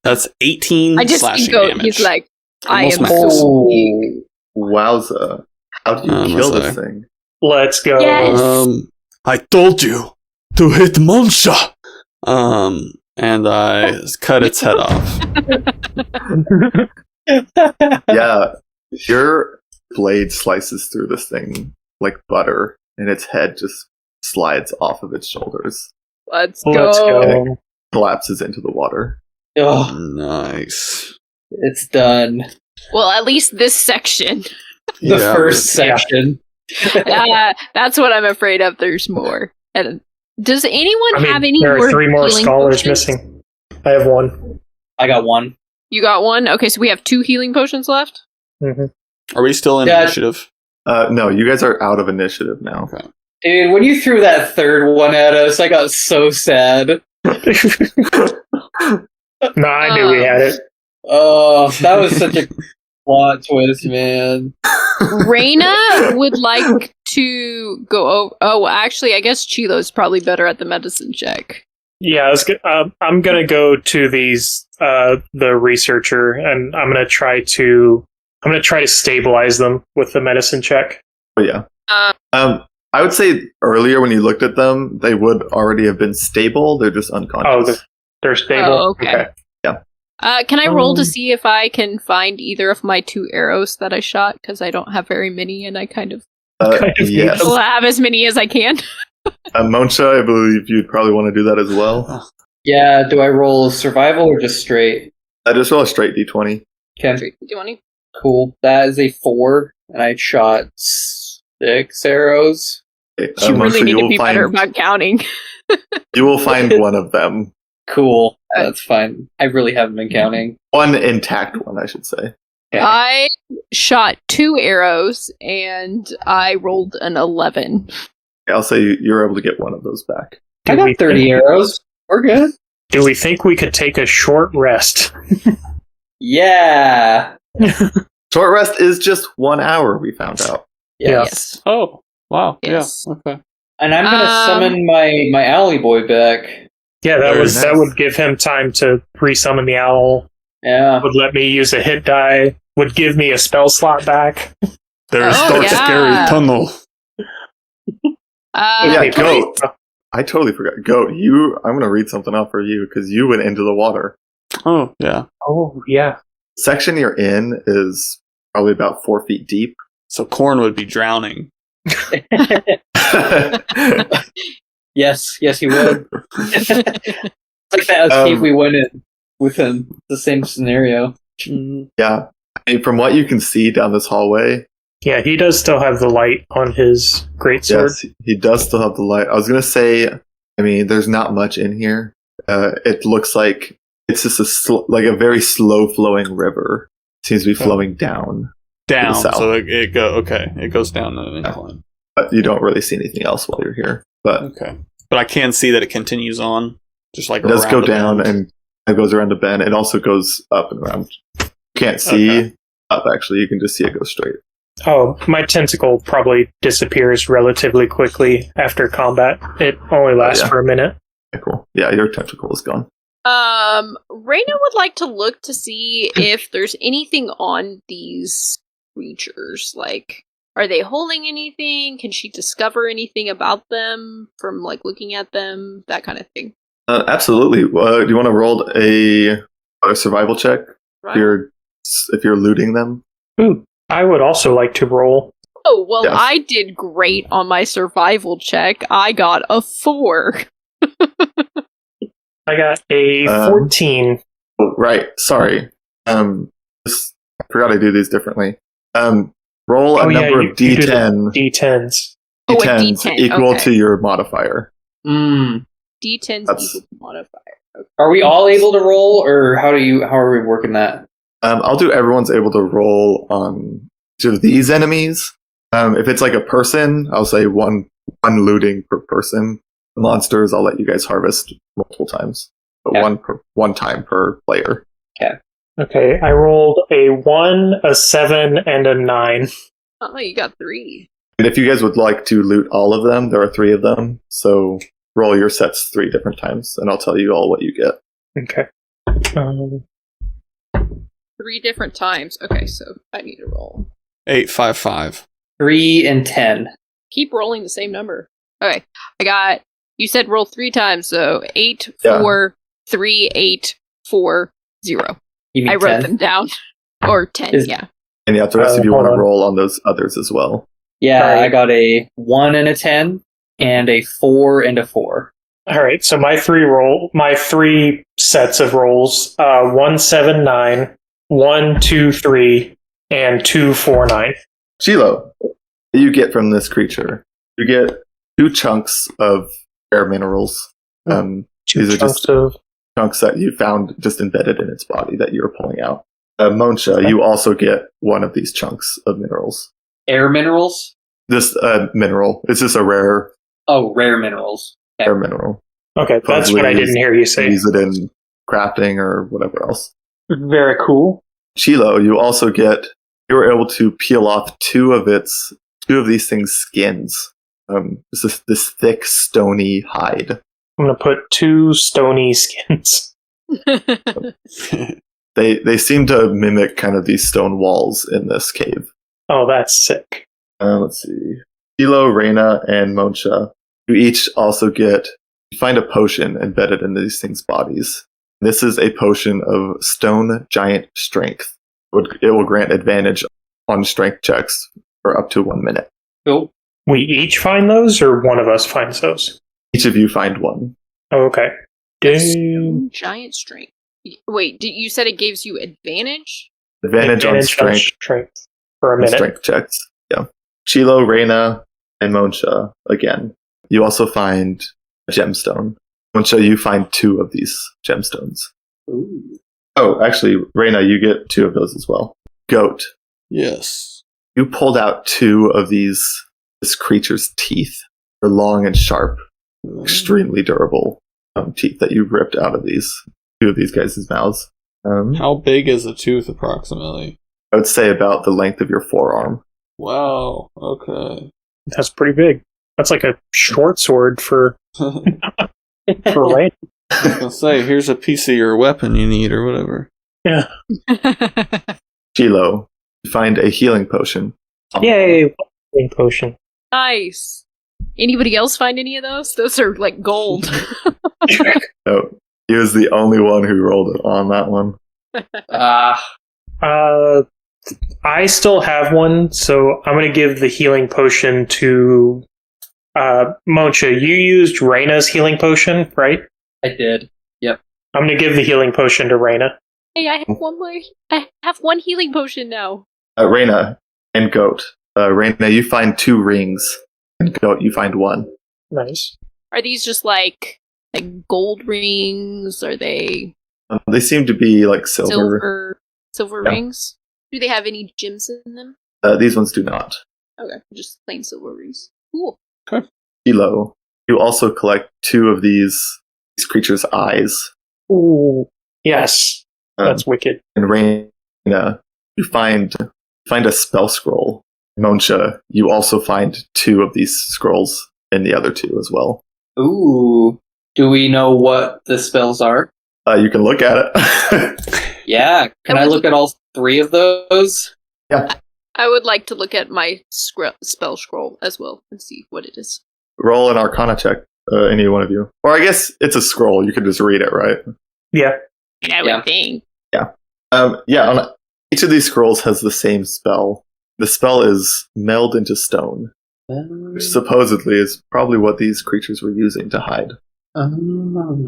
That's 18 I just slashing see goat. damage. He's like, I Almost am max. so big. Wowza. How do you kill let's this see. thing? Let's go. Yes. I told you to hit Monsha. And I cut its head off. Yeah, your blade slices through this thing like butter, and its head just slides off of its shoulders, Let's Let's go. go. collapses into the water. Oh, Nice. it's done. Well, at least this section. The Yeah, first yeah. section. That's what I'm afraid of. There's more. And does anyone I mean, have any there more are 3 more healing scholars potions? missing. I have 1. I got one. You got one? Okay, so we have 2 healing potions left? Mhm. Are we still in Yeah. initiative? No, you guys are out of initiative now. Okay. Dude, when you threw that third one at us, I got so sad. No, I knew we had it. Oh, that was such a plot twist, man. Raina would like to go over. Oh, actually, I guess Chilo's probably better at the medicine check. Yeah, I'm gonna go to the researcher, and I'm gonna try to stabilize them with the medicine check. But yeah. Uh, I would say earlier when you looked at them, they would already have been stable. They're just Oh, unconscious. they're stable. Oh, okay. Can I roll to see if I can find either of my 2 arrows that I shot? Because I don't have very many, and I kind of Kind of yes. will have as many as I can. Moncha, I believe you'd probably want to do that as well. Yeah, do I roll survival or just straight? I just roll a straight d20. Okay, 20. cool. That is a 4, and I shot 6 arrows. Okay, You really Moncha, need to be better about counting. you will find one of them. Cool, that's fine. I really haven't been counting. One intact one, I should say. Okay. I shot 2 arrows, and I rolled an 11. I'll say you're able to get one of those back. I got 30 arrows. We're good. Do we think we could take a short rest? Yeah. Short rest is just 1 hour, we found out. Yes. Oh, wow. Yes. Yeah. Okay. And I'm gonna summon my alley boy back. Yeah, Very that nice. would give him time to resummon the owl. Yeah. Would let me use a hit die. Would give me a spell slot back. There's Oh, dark, yeah. scary tunnel. Yeah, Okay, Goat. I totally forgot. Goat, I'm going to read something off for you because you went into the water. Oh, yeah. Oh yeah. Section you're in is probably about 4 feet deep. So Corn would be drowning. Yes, he would. Like that if we went in with him. The same scenario. Yeah. I mean, from what you can see down this hallway, Yeah, he does still have the light on his greatsword. yes, he does still have the light. I was going to say, I mean, there's not much in here. It looks like it's just like a very slow flowing river. Seems to be flowing down, Down. south. So it goes down an incline. but you don't really see anything else while you're here. But Okay. But I can see that it continues on. Just like it does around go a down bend. and it goes around a bend. It also goes up and around. You can't see Okay. up, actually. You can just see it go straight. Oh, my tentacle probably disappears relatively quickly after combat. It only lasts yeah. for a minute. Okay, cool. Yeah, your tentacle is gone. Raina would like to look to see if there's anything on these creatures. Like, are they holding anything? Can she discover anything about them from, like, looking at them? That kind of thing. Absolutely. Do you want to roll a survival check Right? if you're looting them? Ooh, I would also like to roll. Oh, well, Yes. I did great on my survival check. I got a 4. I got a Um, 14. Oh, right. Sorry. Just, I forgot I do these differently. Roll a Oh, yeah, number you of do the D10. D10s. Oh, a D10s D10, equal okay. to your modifier. D10's That's- equal to modifier. Okay. Are we all able to roll, or how are we working that? I'll do everyone's able to roll on each of these enemies. If it's like a person, I'll say one looting per person. Monsters, I'll let you guys harvest multiple times, but Yeah. one time per player. Okay, I rolled a 1, a 7, and a 9. Oh, you got 3. And if you guys would like to loot all of them, there are 3 of them. So roll your sets 3 different times, and I'll tell you all what you get. Okay. 3 different times. Okay, so I need to roll. 855. 3 and 10. Keep rolling the same number. Okay, I got. You said roll 3 times, so 8, Yeah. 4, 3, 8, 4, 0. You mean I wrote 10? them down. Or 10, Is- yeah. And yeah, the rest of you Hold want to on. roll on those others as well. Yeah, Alright. I got a 1 and a 10, and a 4 and a 4. All right, so my 3 sets of rolls: 1, 7, 9, 1, 2, 3, and 2, 4, 9. Chilo, what do you get from this creature? You get 2 chunks of rare minerals. Two These are chunks just of. chunks that you found just embedded in its body that you're pulling out. Moncha, you also get one of these chunks of minerals. Air minerals? This mineral. It's just a rare Oh, rare minerals. Okay. mineral. Okay, that's what I didn't hear you say. Use it in crafting or whatever else. Very cool. Chilo, you also get. You were able to peel off two of these things' skins. This thick, stony hide. I'm gonna put 2 stony skins. They seem to mimic kind of these stone walls in this cave. Oh, that's sick. Let's see. Chilo, Reina, and Moncha. You each also find a potion embedded in these things' bodies. This is a potion of stone giant strength. It will grant advantage on strength checks for up to 1 minute. Cool. We each find those, or one of us finds those? Each of you find one. Oh, okay. Damn. Giant strength. Wait, you said it gives you advantage? Advantage on strength for a minute. strength checks. Yeah. Chilo, Reina, and Moncha again. You also find a gemstone. Moncha, you find 2 of these gemstones. Ooh. Oh, actually, Reina, you get 2 of those as well. Goat, Yes. you pulled out 2 of this creature's teeth. They're long and sharp, extremely durable teeth that you ripped out of 2 of these guys' mouths. How big is a tooth approximately? I would say about the length of your forearm. Wow. Okay. That's pretty big. That's like a short sword for right. I was gonna say, here's a piece of your weapon you need, or whatever. Yeah. Chilo, you find a healing potion. Yay! Healing potion. Nice. Anybody else find any of those? Those are like gold. Oh, he was the only one who rolled it on that one. I still have one, so I'm going to give the healing potion to Moncha. You used Reina's healing potion, right? I did. Yep. I'm going to give the healing potion to Reina. Hey, I have one more. I have one healing potion now. Reina and Goat. Reina, you find 2 rings. And Goat, you find 1. Nice. Are these just like gold rings? Are they They seem to be like silver. silver Yeah. rings? Do they have any gems in them? These ones do not. Okay, just plain silver rings. Cool. Chilo, you also collect 2 of these creatures' eyes. Ooh. Yes. Um, That's wicked. And Reina, you find a spell scroll. Moncha, you also find 2 of these scrolls in the other 2 as well. Ooh. Do we know what the spells are? You can look at it. Yeah. Can I look at all 3 of those? I would like to look at my spell scroll as well and see what it is. Roll an Arcana check, any one of you. Or I guess it's a scroll. You can just read it, right? Yeah. I would Yeah. think. On each of these scrolls has the same spell. The spell is meld into stone, which supposedly is probably what these creatures were using to hide.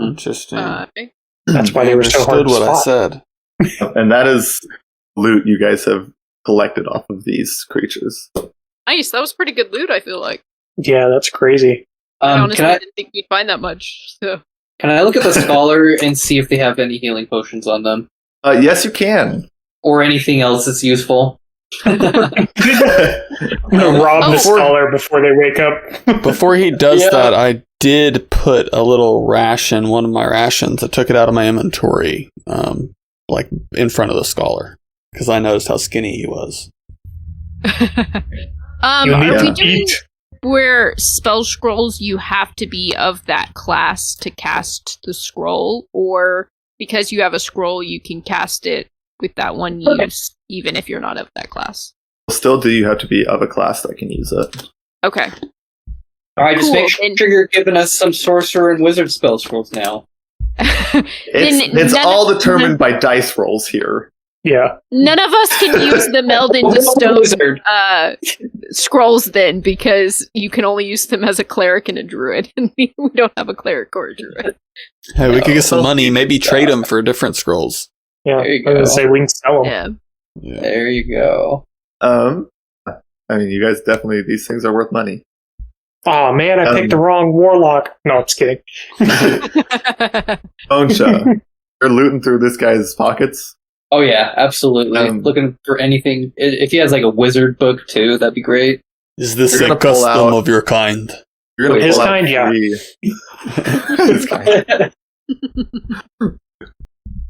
Interesting. That's why they were so hard understood to what I spot. said. And that is loot you guys have collected off of these creatures. Nice. That was pretty good loot, I feel like. Yeah, that's crazy. I honestly Can didn't think we'd find that much. So. I look at the scholar and see if they have any healing potions on them? Yes, you can. Or anything else that's useful? I'm going to rob the scholar before they wake up. Before he does Yeah. that, I did put a little ration, one of my rations. I took it out of my inventory, like in front of the scholar, because I noticed how skinny he was. You need Are we to doing eat. where spell scrolls you have to be of that class to cast the scroll, or because you have a scroll you can cast it with that one use, even if you're not of that class? Still, do you have to be of a class that can use it? Okay. Alright, just Cool, make then- sure you're giving us some sorcerer and wizard spell scrolls now. It's none all of- determined by dice rolls here. Yeah. None of us can use the meld into stone Wizard. scrolls then, because you can only use them as a cleric and a druid, and we don't have a cleric or a druid. Hey, we could get some well, money, maybe trade them for different scrolls. Yeah. There you I was going go. to say we can sell them. Yeah. Yeah. There you go. I mean, you guys definitely, these things are worth money. Oh man, I picked the wrong warlock. No, just kidding. Moncha, you're looting through this guy's pockets. Oh yeah, absolutely. Looking for anything. If he has like a wizard book too, that'd be great. Is this You're a gonna pull custom out- of your kind? You're gonna His pull out kind, yeah. His kind.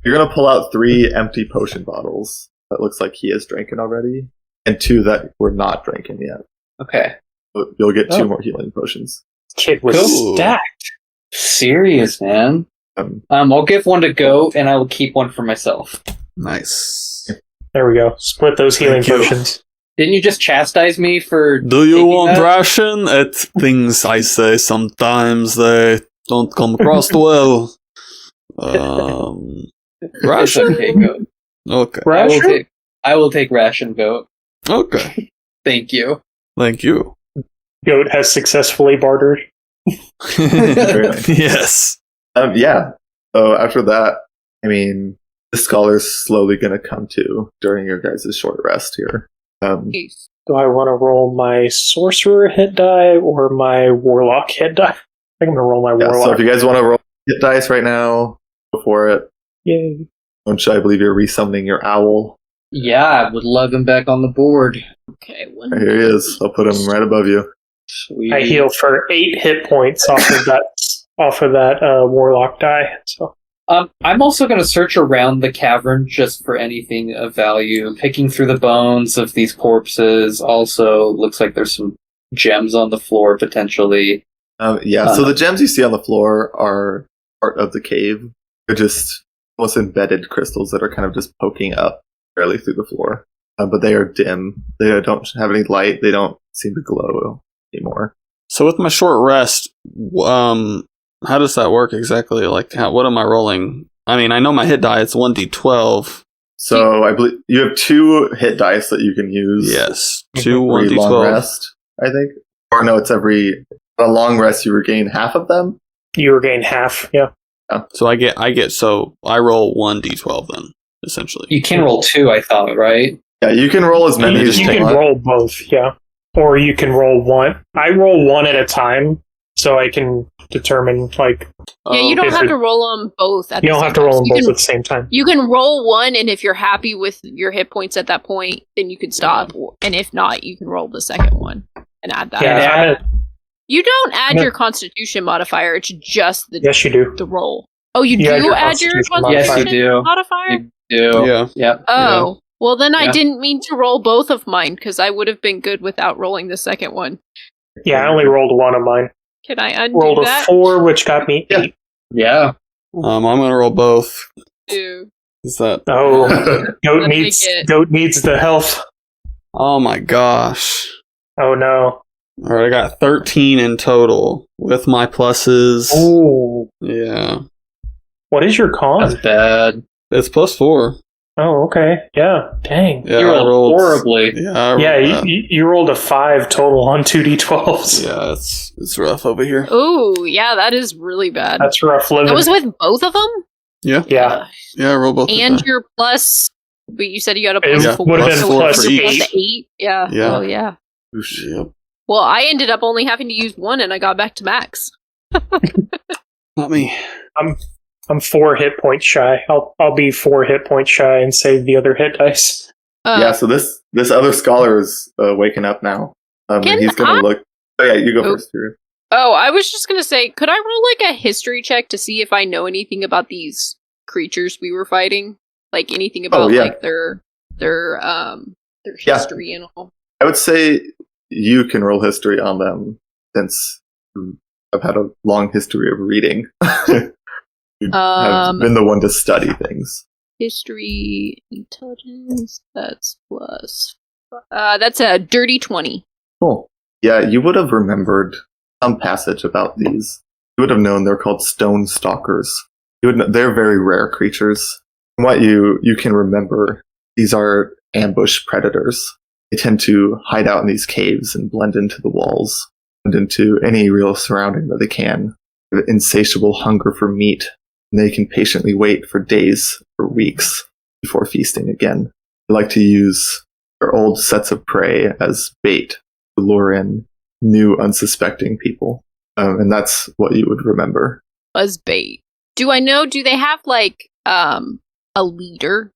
You're gonna pull out 3 empty potion bottles that looks like he has drinking already, and 2 that were not drinking yet. Okay. So you'll get 2 Oh. more healing potions. Kid was Cool. stacked. Serious, man. Um, I'll give one to Goat, and I will keep one for myself. Nice. There we go. Split those healing Thank you. potions. Didn't you just chastise me for? Do you taking want that? ration? It's things I say sometimes they don't come across well. It's Ration? okay, Goat. Okay. Ration? I will take ration, Goat. Okay. Thank you. Thank you. Goat has successfully bartered. Very nice. Yes. Yeah. So after that, I mean, the scholar's slowly going to come to during your guys' short rest here. Jeez. Do I want to roll my sorcerer hit die or my warlock hit die? I think I'm going to roll my Yeah, so warlock. if you guys want to roll hit dice right now, go for it. Yay. Muncha, I believe you're resummoning your owl. Yeah, I would love him back on the board. Okay, Here he is. I'll put him right above you. Sweet. I heal for 8 hit points off of that warlock die. So I'm also going to search around the cavern just for anything of value. Picking through the bones of these corpses. Also, looks like there's some gems on the floor potentially. Yeah, so the gems you see on the floor are part of the cave. They're just almost embedded crystals that are kind of just poking up barely through the floor. But they are dim. They don't have any light. They don't seem to glow anymore. So with my short rest, how does that work exactly? Like, what am I rolling? I mean, I know my hit die, it's 1d12. So I believe you have 2 hit dice that you can use. Yes. 2 Every long 1d12. rest, I think. Or no, it's every a long rest you regain half of them. you regain half. Yeah. So I roll 1d12 then, essentially. You can roll 2, I thought, right? Yeah, you can roll as many You as You you can want. roll both, yeah. Or you can roll one. I roll one at a time, so I can determine, like, Yeah, you don't if have it- to roll them both at you the don't same have to time. roll So them both at the same time. you can roll one, and if you're happy with your hit points at that point, then you can stop. And if not, you can roll the second one and add that. Yeah, Yeah. I'm gonna- You don't add No. your Constitution modifier. It's just the yes, you do. the roll. Oh, you You add do your add your Constitution Yes, Constitution you do. modifier? You do. Yeah. Yep. Oh, well then I Yeah. didn't mean to roll both of mine because I would have been good without rolling the second one. Yeah, I only rolled one of mine. Can I undo Rolled a that? 4, which got me 8. Yeah. I'm gonna roll both. Ew. Is that? Oh, goat Let me get- goat needs the health. Oh my gosh! Oh no. All right, I got 13 in total with my pluses. Ooh. Yeah, What is your That's con? bad. it's +4. Oh, okay. Yeah. Dang. Yeah, you I rolled horribly. Yeah, I rolled Yeah, that. you rolled a 5 total on 2d12s. Yeah, it's rough over here. Ooh, yeah, that is really bad. That's rough living. That was with both of them? Yeah, yeah. yeah, I roll both. of And them. your plus, but you said you got a It plus Yeah, would have been so plus plus for each. plus 8. 8. Yeah. Yeah. Oh, yeah. Yep. Well, I ended up only having to use one and I got back to max. Not me. I'm 4 hit points shy. I'll be 4 hit points shy and save the other hit dice. Yeah, so this other scholar is waking up now. And Can he's going I- to look. Oh, yeah, you go Oh. first, Drew. Oh, I was just gonna say, could I roll like a history check to see if I know anything about these creatures we were fighting? Like anything about yeah. like their Yeah. history and all? I would say you can roll history on them since I've had a long history of reading. You have been the one to study things. History, intelligence. That's plus. That's a dirty 20. Cool. Yeah, you would have remembered some passage about these. You would have known they're called stone stalkers. They're very rare creatures. From what you can remember, these are ambush predators. They tend to hide out in these caves and blend into the walls, blend into any real surrounding that they can. They have insatiable hunger for meat, and they can patiently wait for days or weeks before feasting again. They like to use their old sets of prey as bait to lure in new unsuspecting people. And that's what you would remember. Buzzbait. Do I know? Do they have like a leader?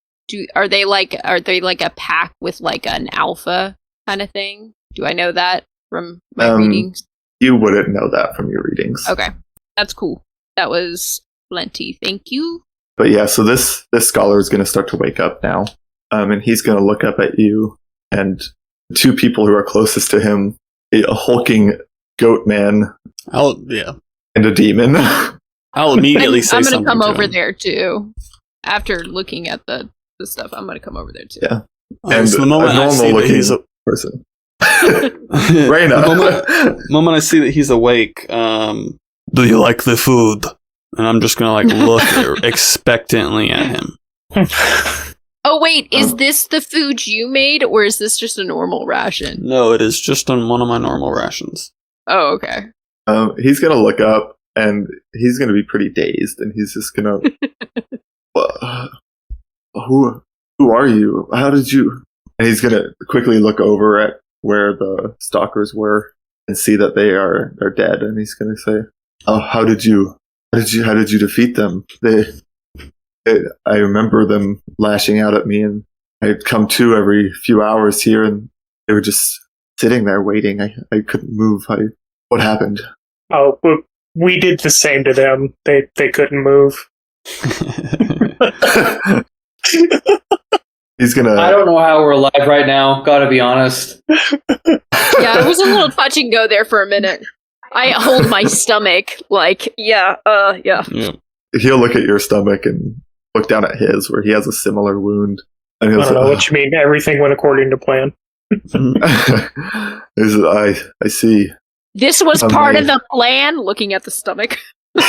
Are they like a pack with like an alpha kind of thing? Do I know that from my readings? You wouldn't know that from your readings. Okay, that's cool. That was plenty. Thank you. But yeah, so this scholar is going to start to wake up now, and he's going to look up at you and the two people who are closest to him, a hulking goat man and a demon. I'll immediately say I'm something. gonna come over him. there too. After looking at the stuff, I'm gonna come over there too. Yeah. And so the moment I see that he's person. Raina. the moment I see that he's awake, do you like the food? And I'm just gonna like look expectantly at him. Oh wait, is this the food you made, or is this just a normal ration? No, it is just on one of my normal rations. Oh, okay. He's gonna look up and he's gonna be pretty dazed, and he's just gonna. Who are you? How did you? And he's gonna quickly look over at where the stalkers were and see that they're dead, and he's gonna say, "Oh, how did you defeat them? I remember them lashing out at me, and I'd come to every few hours here, and they were just sitting there waiting. I couldn't move. What happened?" Oh, we did the same to them. They couldn't move. He's gonna. I don't know how we're alive right now. Gotta be honest. Yeah, it was a little touch and go there for a minute. I hold my stomach like, yeah. He'll look at your stomach and look down at his, where he has a similar wound. And I he'll don't know what you mean. Everything went according to plan. He says, I see. This was part of the plan. Looking at the stomach. But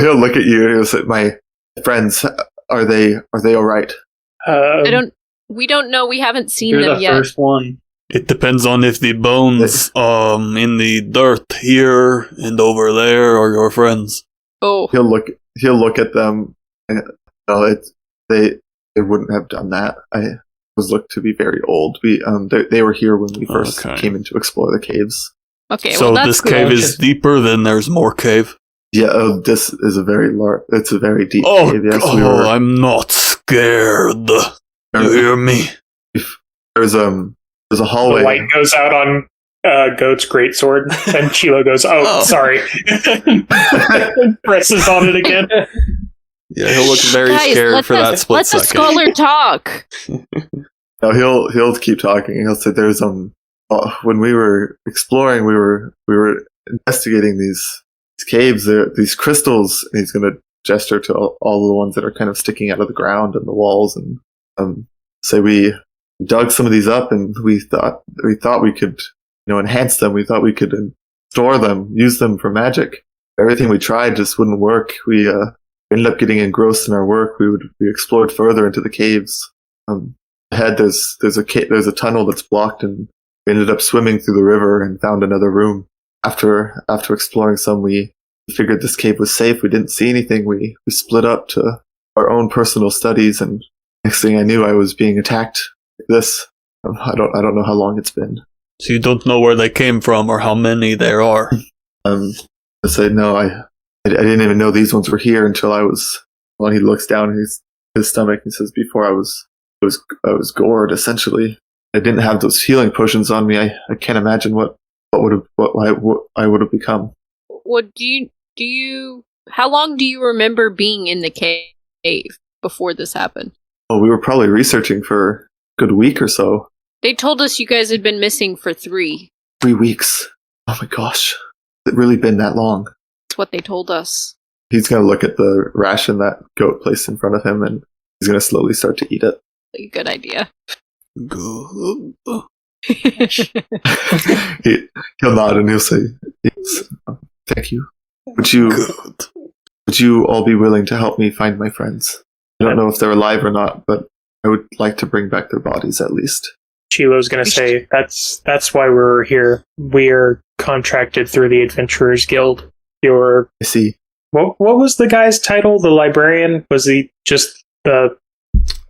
he'll look at you and he'll say, "My friends, are they all right?" We don't know. We haven't seen You're them the yet. first one. It depends on if the bones in the dirt here and over there are your friends. Oh, He'll look at them. And, they wouldn't have done that. I was looked to be very old. They were here when we first came in to explore the caves. okay. So well, that's this cool. cave is deeper, then there's more cave. Yeah, this is a very large. It's a very deep Oh, cave. Yes, I'm not scared. You hear me? There's a The hallway. light goes out on Goat's greatsword, and Chilo goes, "Oh, sorry." Presses on it again. Yeah, he'll look very Guys, scared for that split let the second. scholar talk. No, he'll keep talking. He'll say, "There's when we were exploring, we were investigating these caves, these crystals." And he's going to gesture to all the ones that are kind of sticking out of the ground and the walls, and say we dug some of these up, and we thought we could, enhance them. We thought we could store them, use them for magic. Everything we tried just wouldn't work. We ended up getting engrossed in our work. We explored further into the caves. Ahead, there's a tunnel that's blocked, and we ended up swimming through the river and found another room. After exploring some, we figured this cave was safe. We didn't see anything. We split up to our own personal studies, and next thing I knew, I was being attacked like this. I don't know how long it's been. So you don't know where they came from or how many there are. I said no. I didn't even know these ones were here until I was. Well, he looks down at his stomach and says, "Before I was gored. Essentially, I didn't have those healing potions on me. I can't imagine what I would have become." What do you? How long do you remember being in the cave before this happened? Well, we were probably researching for a good week or so. They told us you guys had been missing for 3. 3 weeks. Oh my gosh, has it really been that long? That's what they told us. He's gonna look at the ration that Goat placed in front of him, and he's gonna slowly start to eat it. A good idea. Good. He'll nod and he'll say, "Yes, thank you. Would you all be willing to help me find my friends? I don't know if they're alive or not, but I would like to bring back their bodies at least." Chilo's going to say, "That's why we're here. We're contracted through the Adventurers Guild. I see. What was the guy's title? The librarian? Was he just the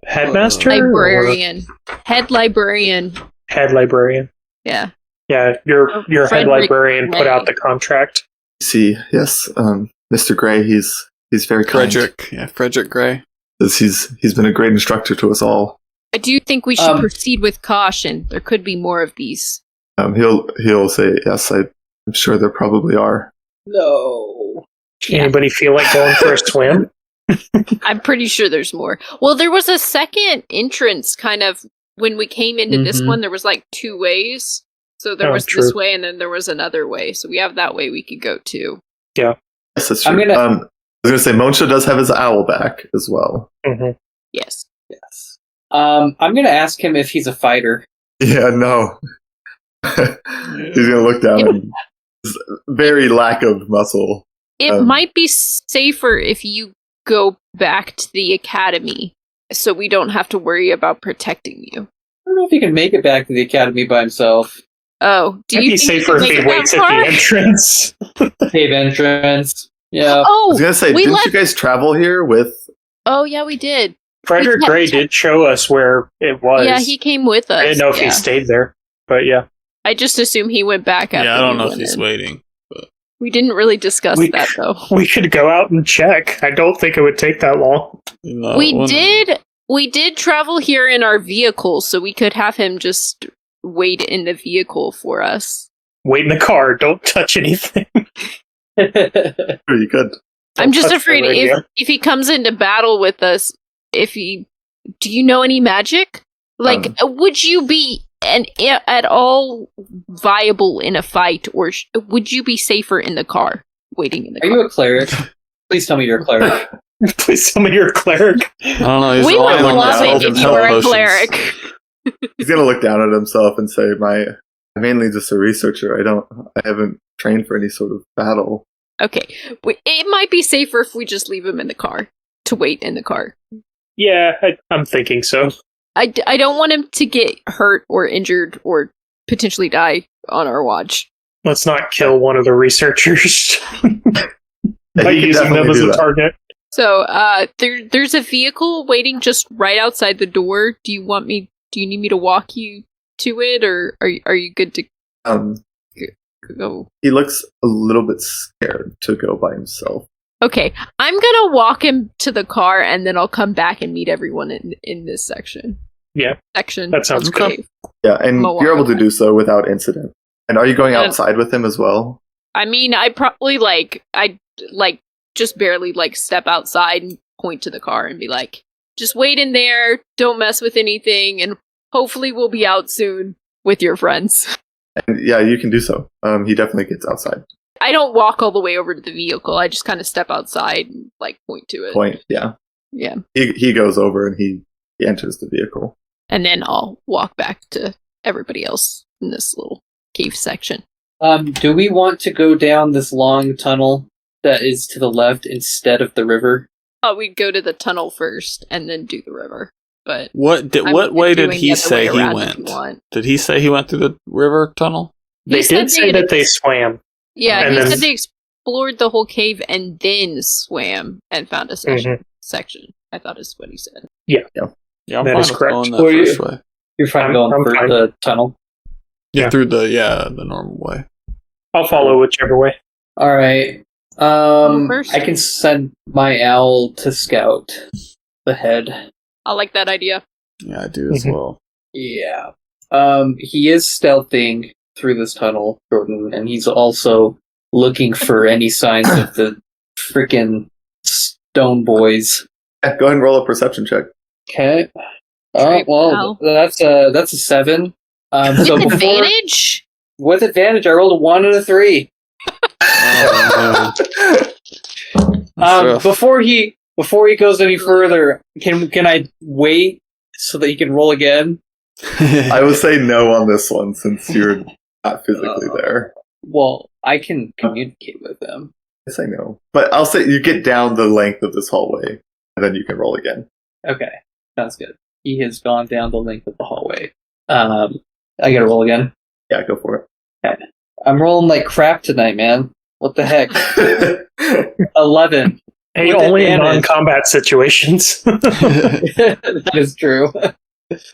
headmaster? Librarian. Head librarian. Head librarian. Yeah. Yeah, your head Frederick librarian put Gray. out the contract. I see. Yes, Mr. Gray. He's very kind. Frederick Gray. As he's been a great instructor to us all. I do think we should proceed with caution. There could be more of these. He'll say yes. I'm sure there probably are. No. Anybody feel like going for a swim? I'm pretty sure there's more. Well, there was a second entrance kind of when we came into this one. There was like two ways. So there was this way and then there was another way. So we have that way we could go too. Yeah. Yes, that's true. I was going to say, Monsha does have his owl back as well. Mm-hmm. Yes. Yes. I'm going to ask him if he's a fighter. Yeah, no. He's going to look down and very lack of muscle. It might be safer if you go back to the academy so we don't have to worry about protecting you. I don't know if he can make it back to the academy by himself. Oh, do you be think safer if he waits at the entrance? Cave entrance. Yeah. I was going to say, didn't you guys travel here with... Oh, yeah, we did. Frederick Gray did show us where it was. Yeah, he came with us. I didn't know if he stayed there, but yeah. I just assume he went back after. Yeah, I don't know if he's waiting. But we didn't really discuss that, though. We could go out and check. I don't think it would take that long. No, We did travel here in our vehicle, so we could have him just wait in the vehicle for us. Wait in the car. Don't touch anything. Sure, you could. I'm just afraid if he comes into battle with us, do you know any magic? Like, would you be at all viable in a fight, or would you be safer in the car, waiting in the car? Are you a cleric? Please tell me you're a clerik. Please tell me you're a cleric. I don't know. We would love it if you were a cleric. He's gonna look down at himself and say, I'm mainly just a researcher. I haven't trained for any sort of battle. Okay. It might be safer if we just leave him in the car, to wait in the car. Yeah, I'm thinking so. I don't want him to get hurt or injured or potentially die on our watch. Let's not kill one of the researchers by using them as a target. So, there's a vehicle waiting just right outside the door. Do you need me to walk you to it, or are you good to go? He looks a little bit scared to go by himself. Okay, I'm gonna walk him to the car, and then I'll come back and meet everyone in this section. Yeah. Section. That sounds good. Yeah, and you're able to do so without incident. And are you going outside with him as well? I mean, I probably I'd just barely step outside and point to the car and be like, just wait in there, don't mess with anything, and hopefully we'll be out soon with your friends. And yeah, you can do so. He definitely gets outside. I don't walk all the way over to the vehicle. I just kind of step outside and point to it. Yeah. Yeah. He goes over and he enters the vehicle. And then I'll walk back to everybody else in this little cave section. Do we want to go down this long tunnel that is to the left instead of the river? Oh, we'd go to the tunnel first and then do the river. But what way did he say he went? Did he say he went through the river tunnel? They did say that they swam. Yeah, he said they explored the whole cave and then swam and found a section. I thought is what he said. Yeah, I'm that fine is with correct. going that first way. You're fine going through the tunnel? Yeah, through the normal way. I'll follow whichever way. All right. I can send my owl to scout ahead. I like that idea. Yeah, I do as well. Yeah. He is stealthing through this tunnel, Jordan, and he's also looking for any signs of the freaking stone boys. Yeah, go ahead and roll a perception check. Okay. Well, that's a 7. With advantage? With advantage, I rolled a 1 and a 3. Before he goes any further, can I wait so that he can roll again? I would say no on this one since you're not physically there. Well, I can communicate with them. I say no, but I'll say you get down the length of this hallway, and then you can roll again. Okay, sounds good. He has gone down the length of the hallway. I gotta roll again. Yeah, go for it. Okay. I'm rolling like crap tonight, man. What the heck? 11. Hey, only in non-combat situations. That is true.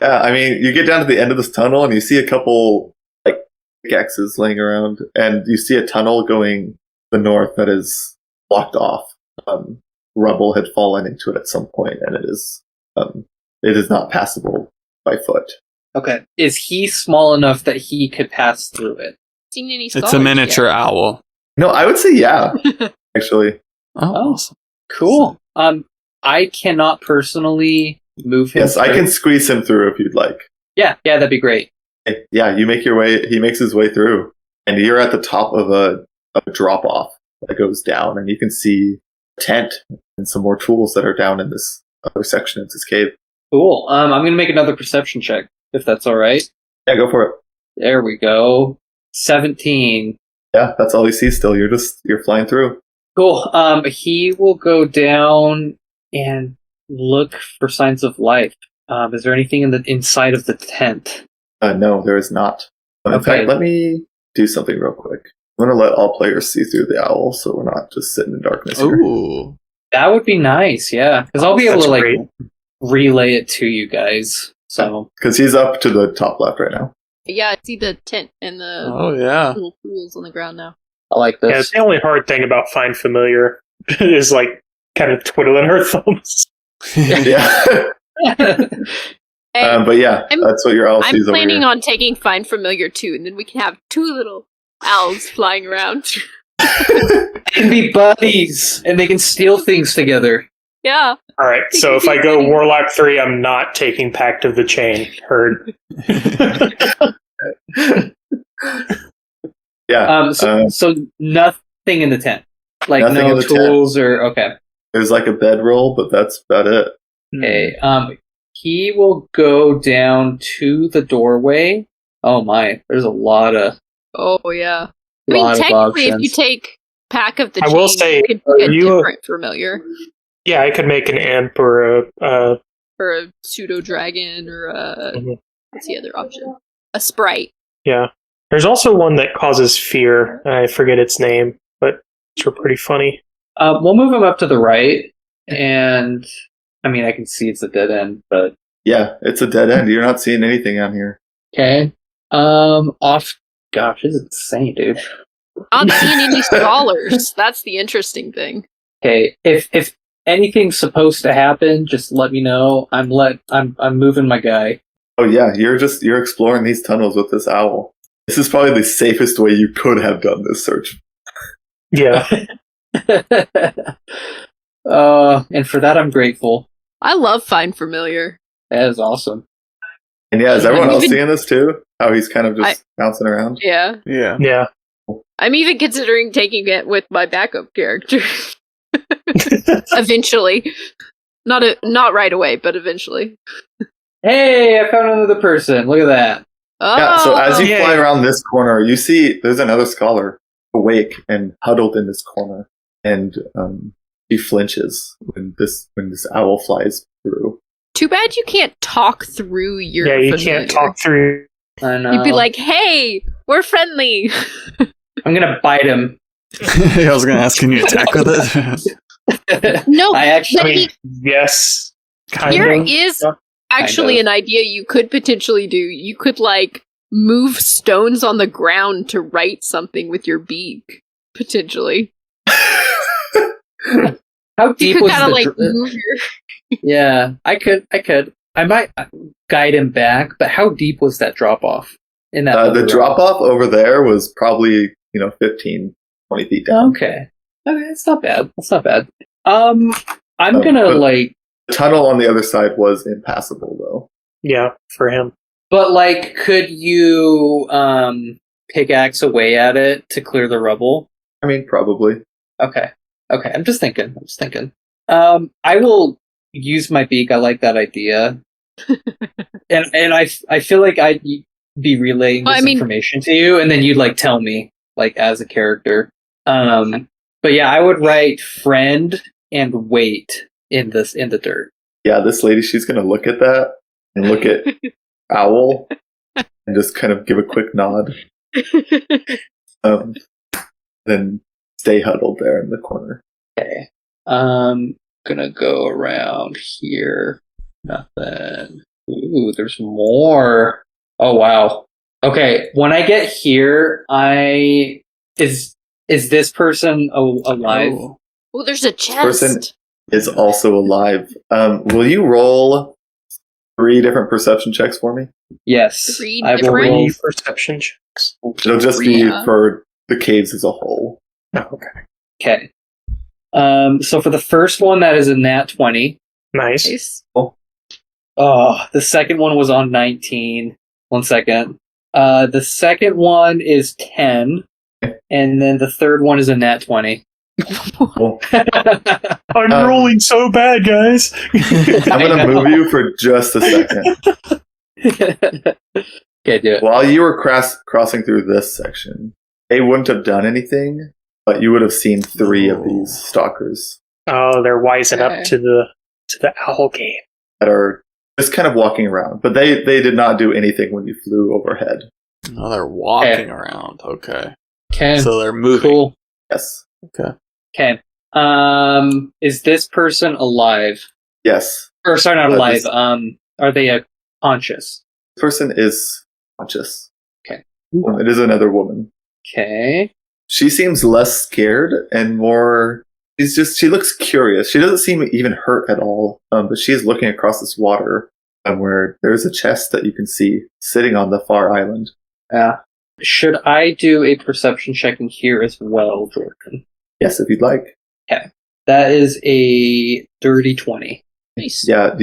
Yeah, I mean, you get down to the end of this tunnel and you see a couple pickaxes laying around, and you see a tunnel going the north that is blocked off. rubble had fallen into it at some point, and it is not passable by foot. Okay. Is he small enough that he could pass through it? Seen any It's a scholars miniature owl. No, I would say yeah, yet? actually. Oh, awesome. Cool. I cannot personally move him. Yes, I through. can squeeze him through if you'd like. Yeah, that'd be great. Yeah, you make your way. He makes his way through, and you're at the top of a drop off that goes down, and you can see a tent and some more tools that are down in this other section of this cave. Cool. I'm gonna make another perception check, if that's all right. Yeah, go for it. There we go. 17. Yeah, that's all you see. Still, you're flying through. Cool. He will go down and look for signs of life. Is there anything inside of the tent? No, there is not. In Okay. fact, let me do something real quick. I'm going to let all players see through the owl, so we're not just sitting in darkness here. Ooh. That would be nice, yeah. Because I'll be able That's to great. relay it to you guys. So Because he's up to the top left right now. Yeah, I see the tent and the Oh, yeah. little tools on the ground now. I like Yeah, this. the only hard thing about Find Familiar is like kind of twiddling her thumbs. Yeah. Hey, But yeah, I'm- that's what your owl I'm sees over planning here. on taking Find Familiar too, and then we can have two little owls flying around. They can be buddies, and they can steal things together. Yeah. All right, so if I go Warlock 3, I'm not taking Pact of the Chain. Heard. Yeah, So nothing in the tent, like Nothing no in the tent. tools or okay. there's like a bedroll, but that's about it. Okay. He will go down to the doorway. Oh my, there's a lot of Oh yeah. I mean, lot of technically, if you options. take Pack of the I Chain, will say, you could pick a you- different familiar, Yeah, I could make an imp or a or a pseudo dragon, or a Mhm. what's the other option? A sprite. yeah. There's also one that causes fear. I forget its name, but it's pretty funny. We'll move him up to the right, and I mean I can see it's a dead end, but Yeah, it's a dead end. You're not seeing anything on here. okay. Off. Gosh, this is insane, dude. Not seeing any scholars. That's the interesting thing. Okay, if anything's supposed to happen, just let me know. I'm moving my guy. Oh yeah, you're exploring these tunnels with this owl. This is probably the safest way you could have done this search. Yeah. And for that I'm grateful. I love Find Familiar. That is awesome. And yeah, is everyone else Even- seeing this too? How he's kind of just bouncing around? Yeah. Yeah. Yeah. I'm even considering taking it with my backup character. Eventually. Not right away, but eventually. Hey, I found another person. Look at that. Oh, Yeah, so as you Yay. fly around this corner, you see there's another scholar awake and huddled in this corner. And he flinches when this owl flies through. too bad you can't talk through your Yeah, you familiar. can't talk through. I know. You'd be like, hey, we're friendly. I'm gonna bite him. I was going to ask, can you attack with it? No, I I actually. mean, yes. Kind here of. is Yeah, actually of. an idea you could potentially do. You could like move stones on the ground to write something with your beak, potentially. How You deep could was kind of the? like move your. Yeah, I could. I might guide him back, but how deep was that drop off in that? The other drop off over there was probably 15, 20 feet down. Okay, it's not bad. It's not bad. I'm Oh, gonna but- like, The tunnel on the other side was impassable though. Yeah, for him. but like, could you pickaxe away at it to clear the rubble? I mean, probably. Okay. I'm just thinking. I will use my beak. I like that idea. and I feel like I'd be relaying Well, this I mean- information to you, and then you'd like tell me like as a character. But yeah, I would write friend and wait in the dirt. Yeah, this lady, she's gonna look at that and look at Owl and just kind of give a quick nod. Then stay huddled there in the corner. Okay. Gonna go around here. Nothing. Ooh, there's more. Oh wow. Okay, when I get here, is this person alive? Oh. Oh, there's a chest. Person- is also alive. Will you roll 3 different perception checks for me? Yes. 3 I will different? roll. Perception checks. It'll just be Yeah. for the caves as a whole. Oh, okay. Okay. So for the first one, that is a nat 20. Nice. Nice. Oh, the second one was on 19. 1 second. The second one is 10. And then the third one is a nat 20. Cool. I'm rolling so bad, guys. I'm going to move you for just a second. Okay, do it. While you were crossing through this section, they wouldn't have done anything, but you would have seen 3 of these stalkers Oh, they're wising Okay. up to the owl game. that are just kind of walking around. But they did not do anything when you flew overhead. Oh, they're walking around. Okay. Okay, So they're moving. cool. Yes. Okay. Okay. Is this person alive? Yes. Or sorry, not alive. This Are they conscious? person is conscious. Okay. It is another woman. Okay. She seems less scared and more. She looks curious. She doesn't seem even hurt at all. But she is looking across this water where there's a chest that you can see sitting on the far island. Yeah. Should I do a perception check in here as well, Jordan? Yes, if you'd like. That is a dirty 20. Nice. Yeah,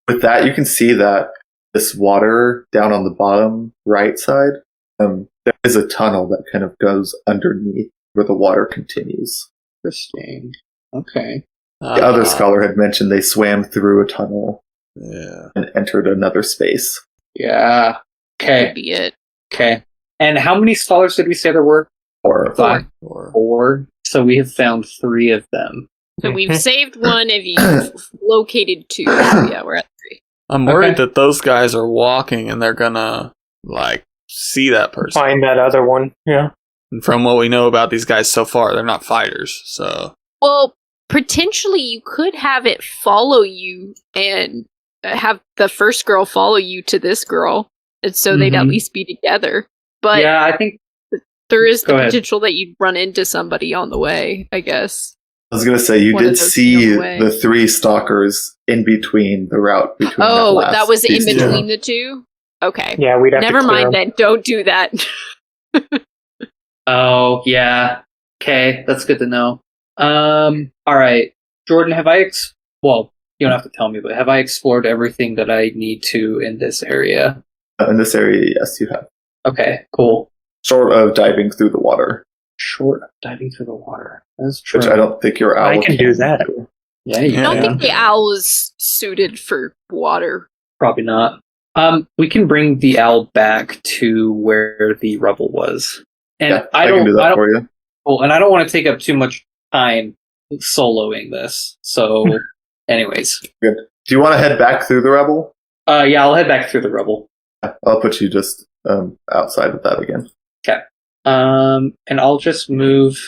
with that, you can see that this water down on the bottom right side, there is a tunnel that kind of goes underneath where the water continues. Interesting. Okay. The other scholar had mentioned they swam through a tunnel Yeah. and entered another space. Yeah. Could Okay. be it. Okay. And how many scholars did we say there were? Or 5. Or 4. So we have found 3 of them. So we've saved 1 if you've located 2. So yeah, we're at 3. I'm worried Okay. that those guys are walking and they're gonna like see that person. Find that other one. Yeah. And from what we know about these guys so far, they're not fighters. So Well, potentially you could have it follow you and have the first girl follow you to this girl. And so they'd at Mhm. least be together. But Yeah, I think. there is the Go ahead. potential that you'd run into somebody on the way, I guess. I was going to say, you One of did those see the way. the 3 stalkers in between the route between Oh, that, that last was in piece. between the 2? Okay. Yeah, we'd have Never to clear mind 'em. then. Don't do that. Oh, yeah. Okay, that's good to know. Alright. Jordan, have I well, you don't have to tell me, but have I explored everything that I need to in this area? In this area, yes, you have. Okay, cool. Short of diving through the water, Short of diving through the water. That's true. which I don't think your owl I can do that. Yeah, you I don't Yeah. think the owl is suited for water. Probably not. We can bring the owl back to where the rubble was. And Yeah, I can don't, do that for you. well, and I don't want to take up too much time soloing this. So, anyways, Good. Do you want to head back through the rubble? yeah, I'll head back through the rubble. I'll put you just outside of that again. And I'll just move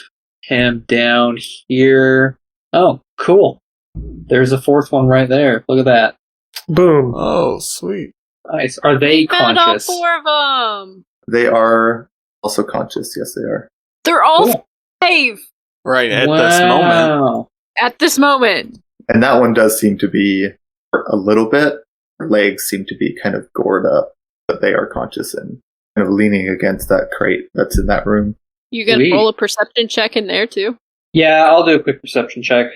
him down here. Oh, cool. There's a 4th one right there. Look at that. Boom. oh, sweet. Nice. Are they Found all conscious? 4 of them. They are also conscious. Yes, they are. They're all Cool. 5 Right at this moment. Wow. at this moment. And that one does seem to be hurt a little bit. Her legs seem to be kind of gored up, but they are conscious and kind of leaning against that crate that's in that room. You gonna Sweet. roll a perception check in there too? Yeah, I'll do a quick perception check.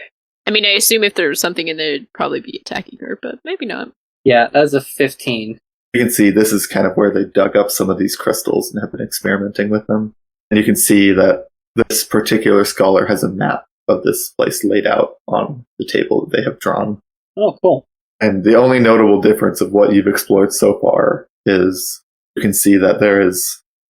I mean, I assume if there was something in there, it'd probably be attacking her, but maybe not. Yeah, that's a 15. You can see this is kind of where they dug up some of these crystals and have been experimenting with them. And you can see that this particular scholar has a map of this place laid out on the table that they have drawn. Oh, cool. And the only notable difference of what you've explored so far is you can see that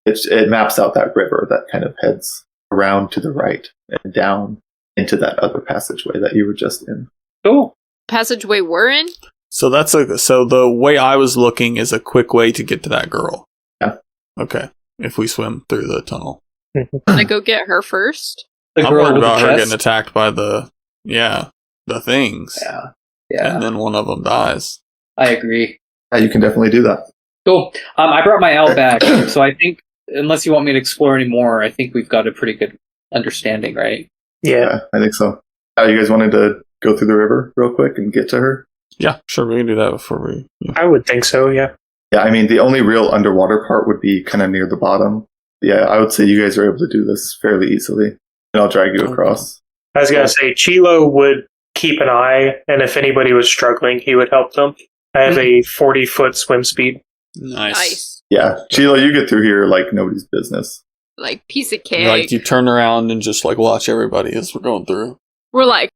it maps out that river that kind of heads around to the right and down into that other passageway that you were just in. Cool. Passageway we're in? So so the way I was looking is a quick way to get to that girl. Yeah. Okay. If we swim through the tunnel. Can I go get her first? The I'm girl worried with the about her chest? getting attacked by the things. Yeah. Yeah, And then one of them dies. I agree. Yeah, you can definitely do that. Cool. I brought my owl back, so I think, unless you want me to explore any more, I think we've got a pretty good understanding, right? Yeah. Yeah, I think so. You guys wanted to go through the river real quick and get to her? Yeah, sure, we can do that before we... Yeah. I would think so, yeah. Yeah, I mean, the only real underwater part would be kind of near the bottom. Yeah, I would say you guys are able to do this fairly easily. And I'll drag you across. I was going to say, Chilo would keep an eye, and if anybody was struggling, he would help them. I have a 40-foot swim speed. Nice. Yeah, Chilo, you get through here like nobody's business. Like, piece of cake. Like, you turn around and just, like, watch everybody as we're going through. We're like,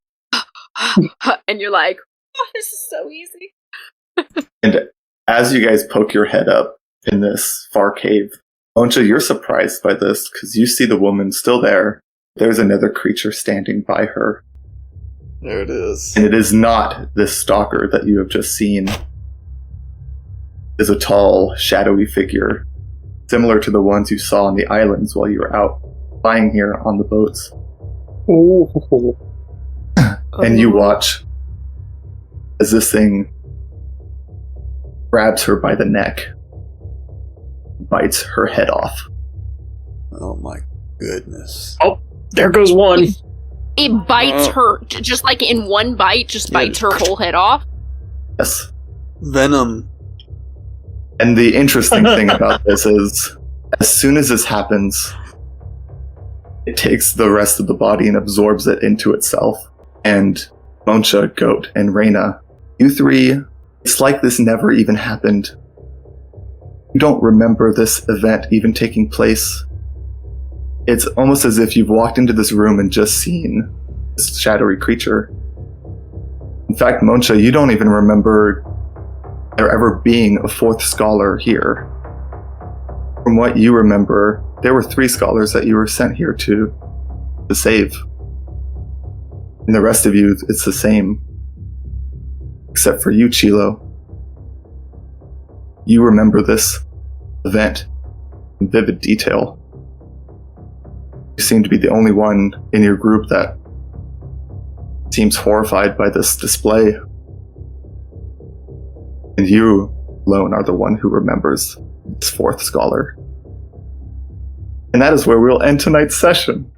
and you're like, oh, this is so easy. And as you guys poke your head up in this far cave, Oncha, you're surprised by this because you see the woman still there. There's another creature standing by her. There it is. And it is not this stalker that you have just seen. It is a tall, shadowy figure, similar to the ones you saw on the islands while you were out flying here on the boats. Ooh. And you watch as this thing grabs her by the neck, bites her head off. Oh my goodness. Oh, there goes one. It bites her, just like in one bite, just bites her whole head off. Yes. Venom. And the interesting thing about this is, as soon as this happens, it takes the rest of the body and absorbs it into itself. And Moncha, Goat, and Reyna, you three, it's like this never even happened. You don't remember this event even taking place. It's almost as if you've walked into this room and just seen this shadowy creature. In fact, Moncha, you don't even remember there ever being a fourth scholar here. From what you remember, there were 3 scholars that you were sent here to save. And the rest of you, it's the same. Except for you, Chilo. You remember this event in vivid detail. You seem to be the only one in your group that seems horrified by this display. And you alone are the one who remembers this fourth scholar. And that is where we'll end tonight's session.